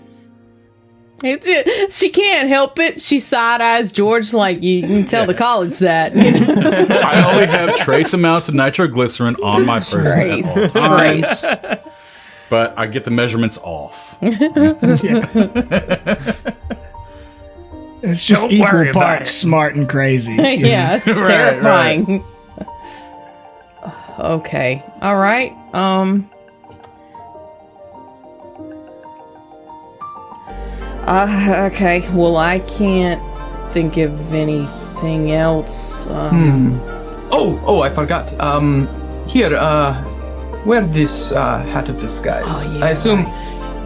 She can't help it. She side-eyes George like you can tell the college that. I only have trace amounts of nitroglycerin on my person at all times. But I get the measurements off. It's just Don't equal worry about parts it. smart and crazy. Yeah, it's Right, terrifying. Okay. All right. Okay. Well, I can't think of anything else. Oh, I forgot. Here, wear this hat of disguise. Oh, yeah, I assume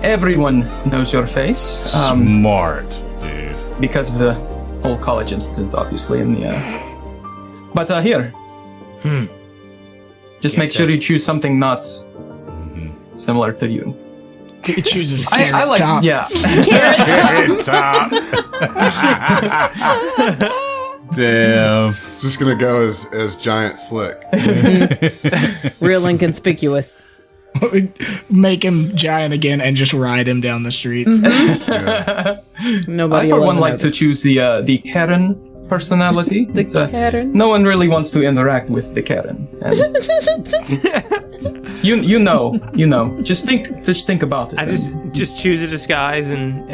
everyone knows your face. Smart, dude. Because of the whole college incident, obviously, and the. But here. Just make sure you choose something not similar to you. He chooses I like, top. yeah. Carrot top. Damn. Just gonna go as giant slick. Real inconspicuous. Make him giant again and just ride him down the streets. Nobody I, for will one, ever like to notice. choose the Karen personality. The Karen? No one really wants to interact with the Karen. And you know. Just think about it. I just choose a disguise and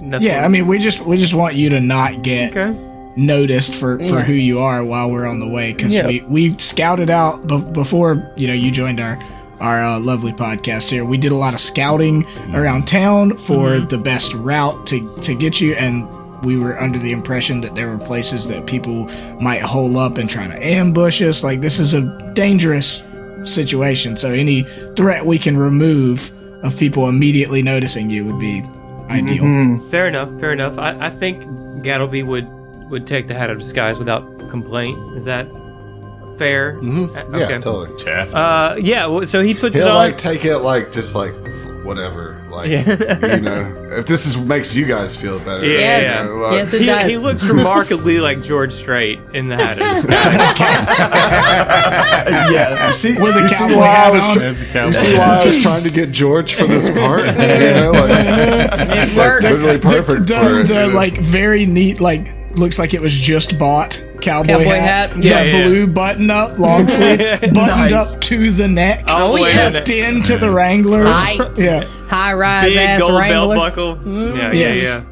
nothing. Yeah, I mean, we just want you to not get Okay. noticed for who you are while we're on the way, because Yeah. we scouted out before you joined our lovely podcast here. We did a lot of scouting around town for the best route to get you, and we were under the impression that there were places that people might hole up and try to ambush us. Like, this is a dangerous situation, so any threat we can remove of people immediately noticing you would be ideal. Fair enough. I think Gattlebee would take the hat of disguise without complaint. Is that fair? Yeah, totally. Jeff. Yeah. Well, so he puts it He'll on. like take it like just like whatever. Like if this makes you guys feel better. Yeah. Yes, like- yes, it He, does. he looks remarkably like George Strait in the hat of disguise. yes. See, With a you see cowboy why I hat was on. There's a cowboy. you see why I was trying to get George for this part? It works. Literally perfect the, for it. the dude. like very neat, like looks like it was just bought cowboy hat. The Yeah, yeah. blue button up, long sleeve, buttoned Nice. up to the neck, All the way down yes. to- tucked into the Wranglers. Tight. Yeah, High rise big ass gold Wranglers. belt buckle. Yeah, Yes. yeah.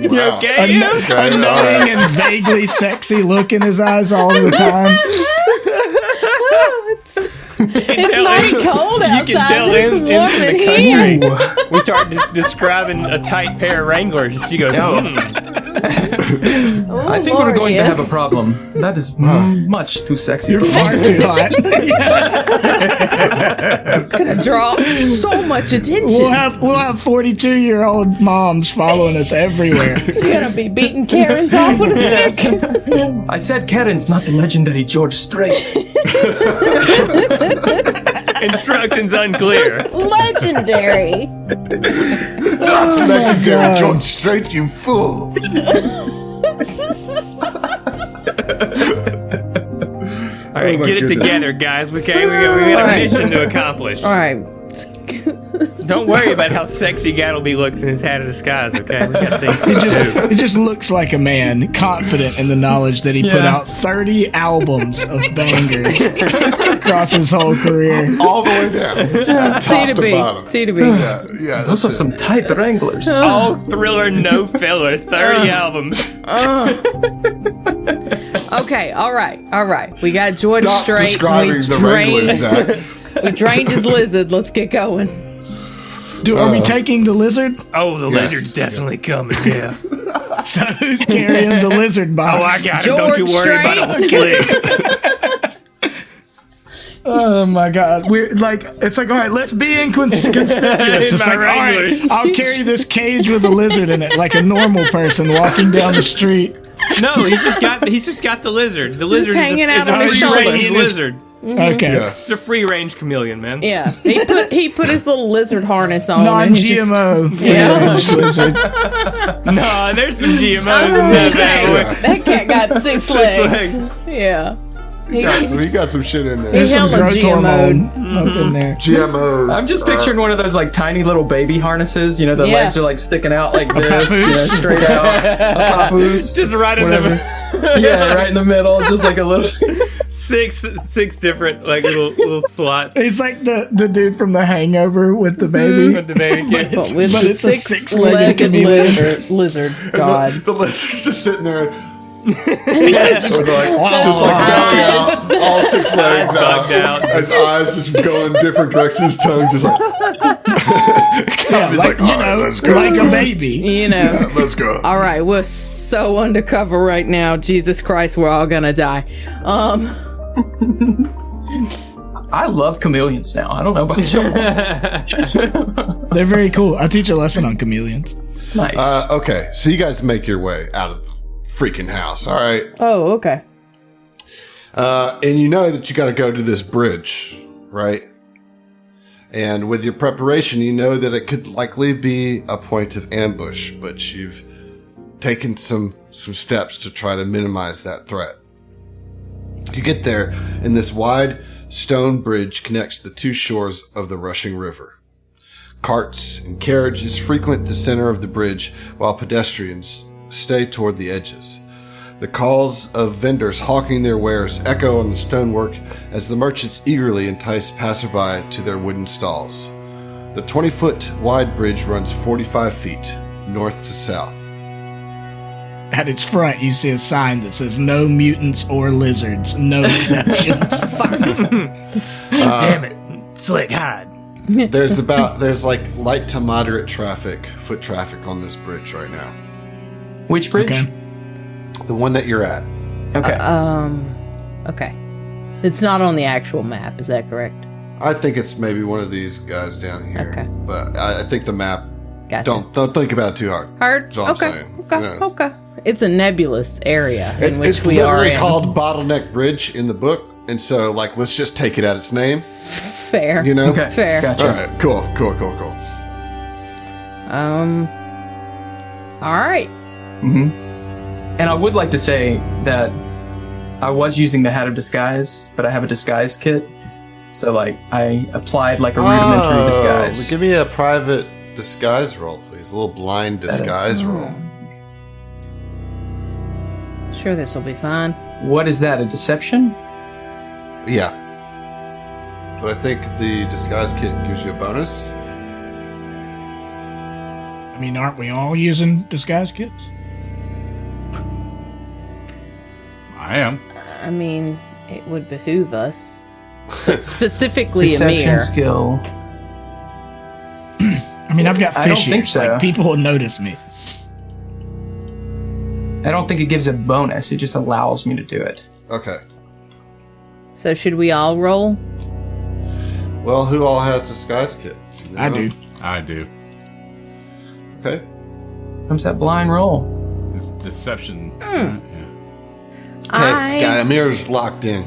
Wow. Okay. a Okay, all knowing right. and vaguely sexy look in his eyes all the time. It's mighty cold outside. You can tell There's in warm the in here. country. We start describing a tight pair of Wranglers, and she goes, Oh, I think we're Lord, going yes. to have a problem. That is much too sexy. You're for me. far too hot. Gonna draw so much attention. We'll have 42-year-old moms following us everywhere. You're gonna be beating Karens off with a stick. I said Karen's not the legendary George Strait. Instructions unclear. Legendary. Legendary George Strait, you fool. All right, Oh my get it goodness. together, guys. Okay, we got a All right. mission to accomplish. All right. Don't worry about how sexy Gattlebee looks in his hat of disguise. Okay, we got things to do. It just looks like a man confident in the knowledge that he put Yeah. out 30 albums of bangers across his whole career. All the way down. T Top to to B. bottom. T to B. Yeah, Those are that's it. some tight Wranglers. All thriller, no filler, 30 albums. Okay, all right. We got George Stop Strait. describing We the Wranglers, Zach. we drained his lizard. Let's get going. Are we taking the lizard? Oh, the Yes. lizard's definitely coming, yeah. So who's carrying the lizard Oh, I box? got him. Don't you George worry about old Slick. Oh my God! We're like, it's like, all right, let's be conspicuous. It's My like, all right, Wranglers. I'll carry this cage with a lizard in it, like a normal person walking down the street. No, he's just got the lizard. The lizard hanging is out on a his free shoulder. range lizard. Okay, Yeah. It's a free range chameleon, man. Yeah, he put his little lizard harness on. and he just- non-GMO Yeah. lizard. No, there's some GMOs I was in gonna that say, bad boy. that cat got six Six legs. legs. Yeah. He, He got some shit in there. There's some hella growth hormone GMO'd. up in there. GMOs. I'm just picturing one of those like tiny little baby harnesses. You know, the Yeah. legs are like sticking out like this, you know, straight out. A papoose. Just right in Whatever. the Yeah, right in the middle, just like a little. six different like little slots It's like the dude from The Hangover with the baby. with the baby kid. but with but the it's a six-legged six-legged chameleon. lizard. God. The lizard's just sitting there. With like, just like belly out, all 6 legs bugged out. his eyes just going different directions, tongue just like. Yeah, He's like, like, "All right, let's go." like a baby. You know. Yeah, let's go. All right, we're so undercover right now. Jesus Christ, we're all gonna die. I love chameleons now. I don't know about you. They're very cool. I teach a lesson on chameleons. Nice. Okay, so you guys make your way out of the freaking house, all right? Oh, okay. And you know that you got to go to this bridge, right? And with your preparation, you know that it could likely be a point of ambush, but you've taken some steps to try to minimize that threat. You get there, and this wide stone bridge connects the two shores of the rushing river. Carts and carriages frequent the center of the bridge, while pedestrians stay toward the edges. The calls of vendors hawking their wares echo on the stonework as the merchants eagerly entice passerby to their wooden stalls. The 20-foot wide bridge runs 45 feet, north to south. At its front, you see a sign that says "No mutants or lizards, no exceptions." Damn it. Slick hide. There's like light to moderate foot traffic on this bridge right now. Which bridge? Okay. The one that you're at. Okay. Okay. It's not on the actual map, is that correct? I think it's maybe one of these guys down here. Okay. But I think the map. Gotcha. Don't think about it too hard. Hard? That's all I'm Okay. saying. Okay. Yeah. Okay. It's a nebulous area in which It's we are literally in. called Bottleneck Bridge in the book, and so like let's just take it at its name. Fair. You know. Okay. Fair. Gotcha. All right. Cool. All right. And I would like to say that I was using the Hat of Disguise, but I have a disguise kit. So, like, I applied, like, a rudimentary disguise. Give me a private disguise roll, please. A little blind disguise roll. Sure, this will be fine. What is that, a deception? Yeah. But I think the disguise kit gives you a bonus. I mean, aren't we all using disguise kits? I am. I mean, it would behoove us. But specifically Deception Amir. skill. I mean, I've got I don't fish think ears. so. Like, people will notice me. I don't think it gives a bonus. It just allows me to do it. Okay. So should we all roll? Well, who all has disguise kits? You know? I do. I do. Okay. Comes that blind roll. It's deception. Okay. I Got Amir's locked in.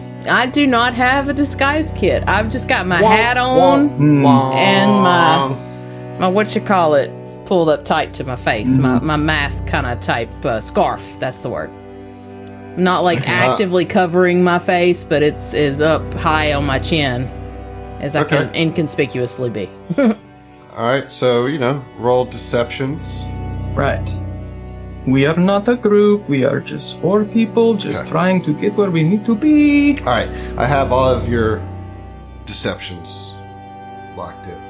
do not have a disguise kit. I've just got my hat on and my whatchamacallit pulled up tight to my face. My mask kind of type scarf. That's the word. Not like actively covering my face, but it's is up high on my chin as I can inconspicuously be. All right, so, roll deceptions. Right. We are not a group. We are just 4 people just trying to get where we need to be. All right, I have all of your deceptions locked in.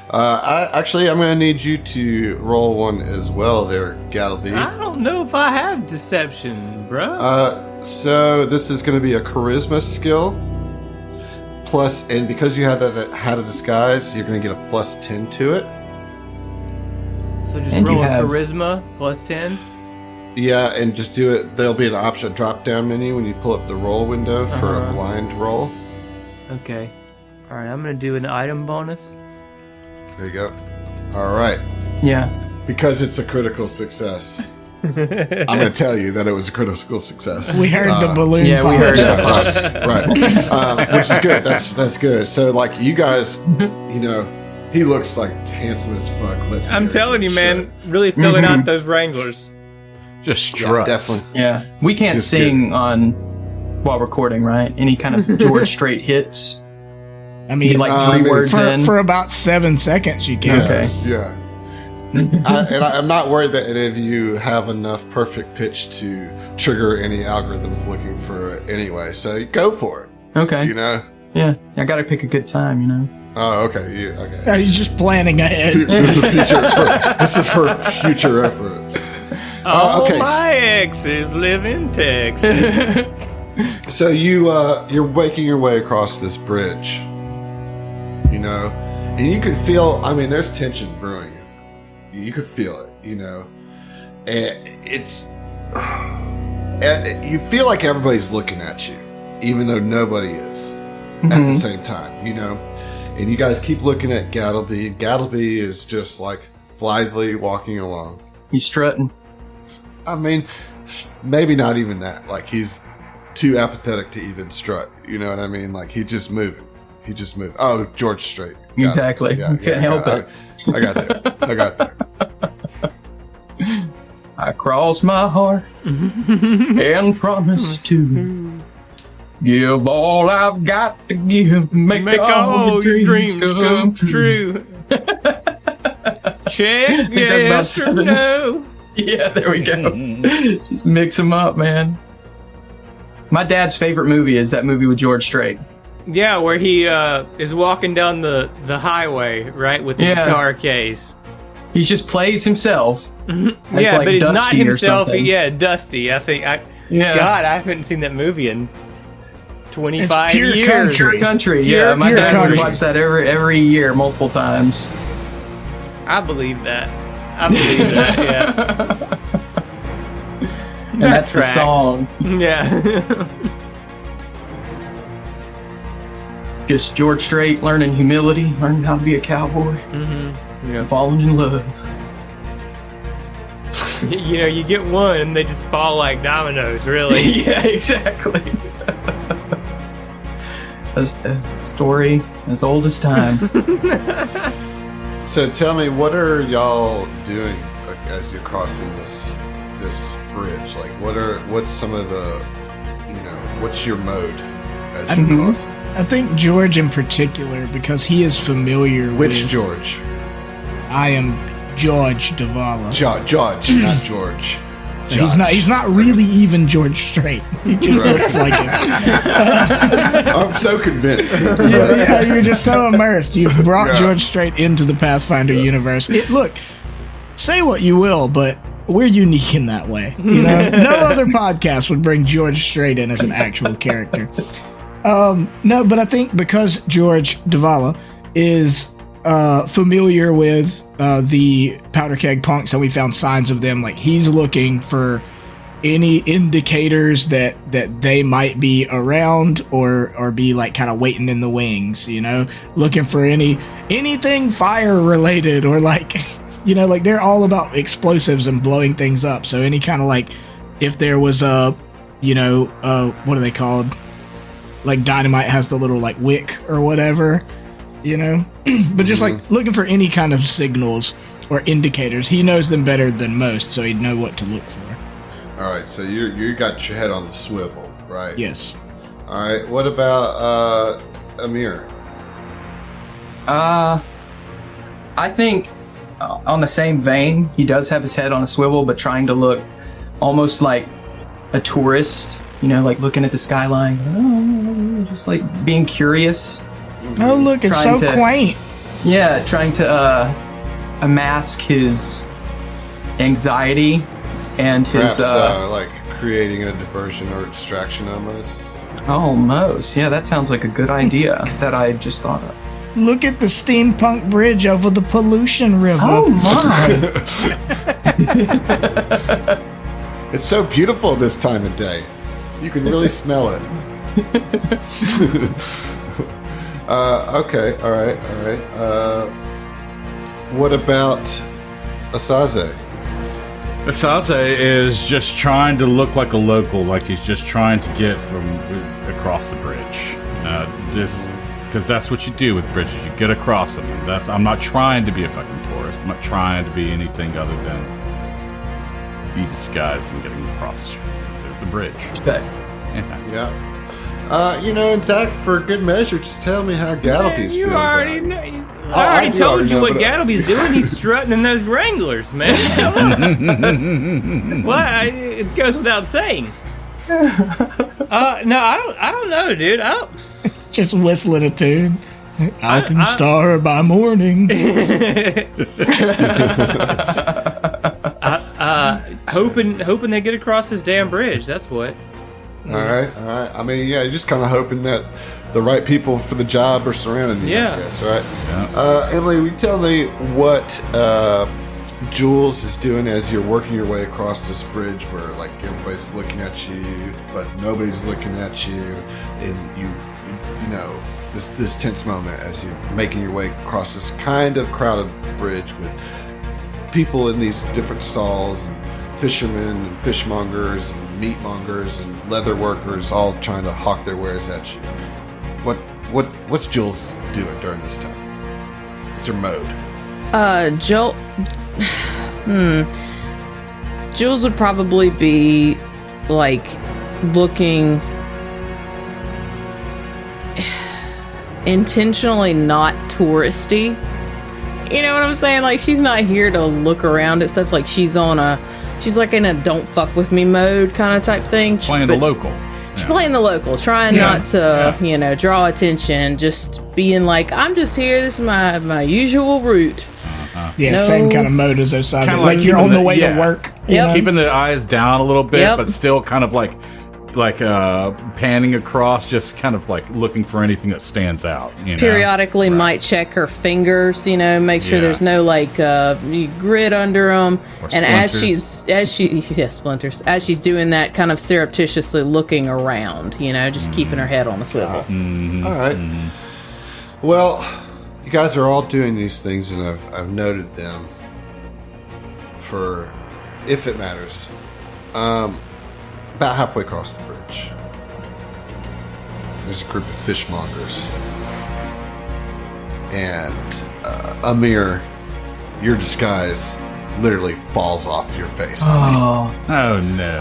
I'm going to need you to roll one as well there, Gattlebee. I don't know if I have deception, bro. So this is going to be a charisma skill. Plus, and because you have that hat of disguise, you're going to get a plus 10 to it. So just and you roll a have- charisma plus 10. Yeah, and just do it. There'll be an option, a drop-down menu when you pull up the roll window for a blind roll. Okay. All right, I'm going to do an item bonus. There you go. All right. Yeah. Because it's a critical success, I'm going to tell you that it was a critical success. We heard the balloon Yeah, we pop. heard it. Right. Which is good. That's good. So, like, you guys, he looks like handsome as fuck. Legendary I'm telling you, shit. man, really filling out those Wranglers. Just Yeah, struts. definitely. Yeah. We can't Just sing while recording, right? Any kind of George Strait hits. I mean, You like 3 words in. for about 7 seconds, you can. Okay. Yeah. I'm not worried that any of you have enough perfect pitch to trigger any algorithms looking for it anyway. So go for it. Okay. Yeah. I gotta pick a good time, Oh, okay. Yeah, okay. He's just planning ahead. This is for future reference. Okay. My exes live in Texas. So you're waking your way across this bridge, you know, and you can feel. I mean, there's tension brewing. You can feel it, you know, and you feel like everybody's looking at you, even though nobody is at the same time, you know. And you guys keep looking at Gattlebee. Gattlebee is just like blithely walking along. He's strutting. I mean, maybe not even that. Like he's too apathetic to even strut. You know what I mean? Like he's just moving. Oh, George Strait. Got Exactly. it. Yeah, Can't help it. I got that. I cross my heart and promise to give all I've got to give to make all your dreams come true. Check, yes or no. Yeah, there we go. Just mix them up, man. My dad's favorite movie is that movie with George Strait. Yeah, where he is walking down the highway, right, with the guitar case. He just plays himself. Yeah, like but he's not Dusty or himself. something. Yeah, Dusty. I think. Yeah. God, I haven't seen that movie in 25 It's pure years. country. Pure country. Pure- Yeah, my pure dad country. would watch that every year, multiple times. I believe that. Yeah. And that's the tracks. song. Yeah. Just George Strait learning humility, learning how to be a cowboy, Yeah. falling in love. You know, you get one and they just fall like dominoes, really. Yeah, exactly. That's a story as old as time. So tell me, what are y'all doing as you're crossing this bridge? Like, what's some of the, what's your mode as you're crossing? I think George in particular, because he is familiar Which with... George? I am George Davala. Judge, not George. He's not really even George Strait. He just looks like him. I'm so convinced. Yeah, you're just so immersed. You've brought George Strait into the Pathfinder universe. Look, say what you will, but we're unique in that way. You know, no other podcast would bring George Strait in as an actual character. No, but I think because George Davala is familiar with the powder keg punks, and we found signs of them, like he's looking for any indicators that they might be around or be like kind of waiting in the wings, you know, looking for anything fire related, or like, you know, like they're all about explosives and blowing things up. So any kind of like, if there was what are they called? Like dynamite has the little like wick or whatever, you know, but just like looking for any kind of signals or indicators. He knows them better than most, so he'd know what to look for. All right, so you got your head on the swivel, right? Yes. All right, what about Amir? I think on the same vein, he does have his head on a swivel, but trying to look almost like a tourist, you know, like looking at the skyline, just like being curious. Oh, look, it's so Trying to- quaint. Yeah, trying to mask his anxiety and his Perhaps like creating a diversion or distraction almost. almost. Yeah, that sounds like a good idea that I just thought of. Look at the steampunk bridge over the pollution river. Oh my! It's so beautiful this time of day. You can really smell it. Okay, all right. What about Asaze? Asaze is just trying to look like a local, like he's just trying to get from across the bridge. Because that's what you do with bridges. You get across them. I'm not trying to be a fucking tourist. I'm not trying to be anything other than be disguised and getting across the bridge. Respect. Yeah. Yeah. And Zach, for good measure, just tell me how Gattlebee's You feeling. already about know. it. I already do told already you know, what but- Gattlebee's doing. He's strutting in those Wranglers, man. What? It goes without saying. No, I don't know, dude. Just whistling a tune. I can star by morning. hoping they get across this damn bridge. That's what. All right. I mean, yeah, you're just kind of hoping that the right people for the job are surrounding you. Yeah. I guess, right? Emily, will you tell me what Jules is doing as you're working your way across this bridge where, like, everybody's looking at you, but nobody's looking at you, and you know, this tense moment as you're making your way across this kind of crowded bridge with people in these different stalls, and fishermen and fishmongers and meatmongers and leather workers all trying to hawk their wares at you. What's Jules doing during this time? What's her mode? Jules would probably be like looking intentionally not touristy. You know what I'm saying? Like, she's not here to look around at stuff. Like, she's like in a don't fuck with me mode kind of type thing. Playing the local. She's playing the local, trying not to, draw attention. Just being like, I'm just here. This is my usual route. Yeah, No. same kind of mode as Osiris. Kinda Like, like you're on keeping the the- way yeah. to work. Yep. Keeping the eyes down a little bit, Yep. but still kind of like panning across, just kind of like looking for anything that stands out. You know? Periodically might check her fingers, make sure Yeah. there's no grit under them. Or And as splinters. splinters. As she's doing that, kind of surreptitiously looking around, just keeping her head on a swivel. All right. Well, you guys are all doing these things, and I've noted them for, if it matters, about halfway across the bridge. There's a group of fishmongers, and Amir, your disguise literally falls off your face. Oh, Oh no!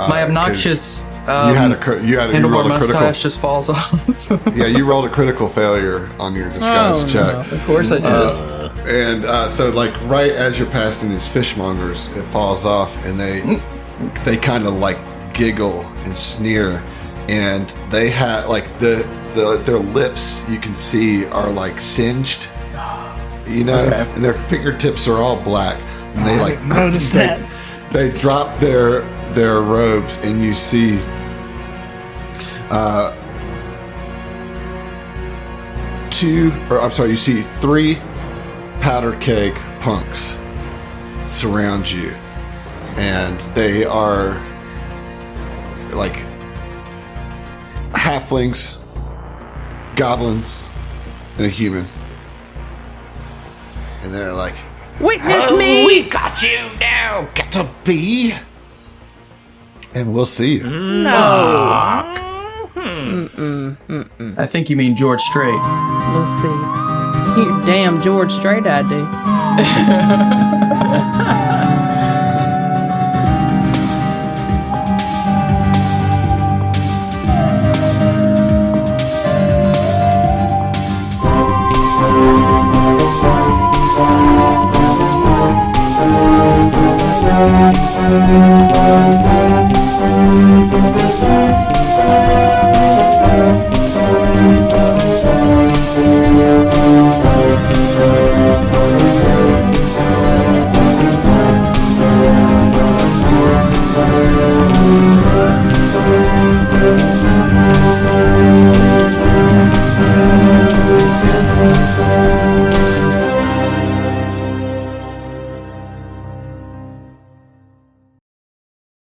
my obnoxious you had you handlebar rolled a critical. mustache just falls off. Yeah, you rolled a critical failure on your disguise check. Of course I did. And so, like, right as you're passing these fishmongers, it falls off, and they kind of like giggle and sneer, and they have like their lips, you can see, are like singed, Okay. and their fingertips are all black, and they I like didn't notice that. They drop their robes, and you see you see 3 powder keg punks surround you, and they are like halflings, goblins, and a human, and they're like, Witness me! "We got you now, Gattlebee," and we'll see you. No. I think you mean George Strait. We'll see. You damn George Strait I do.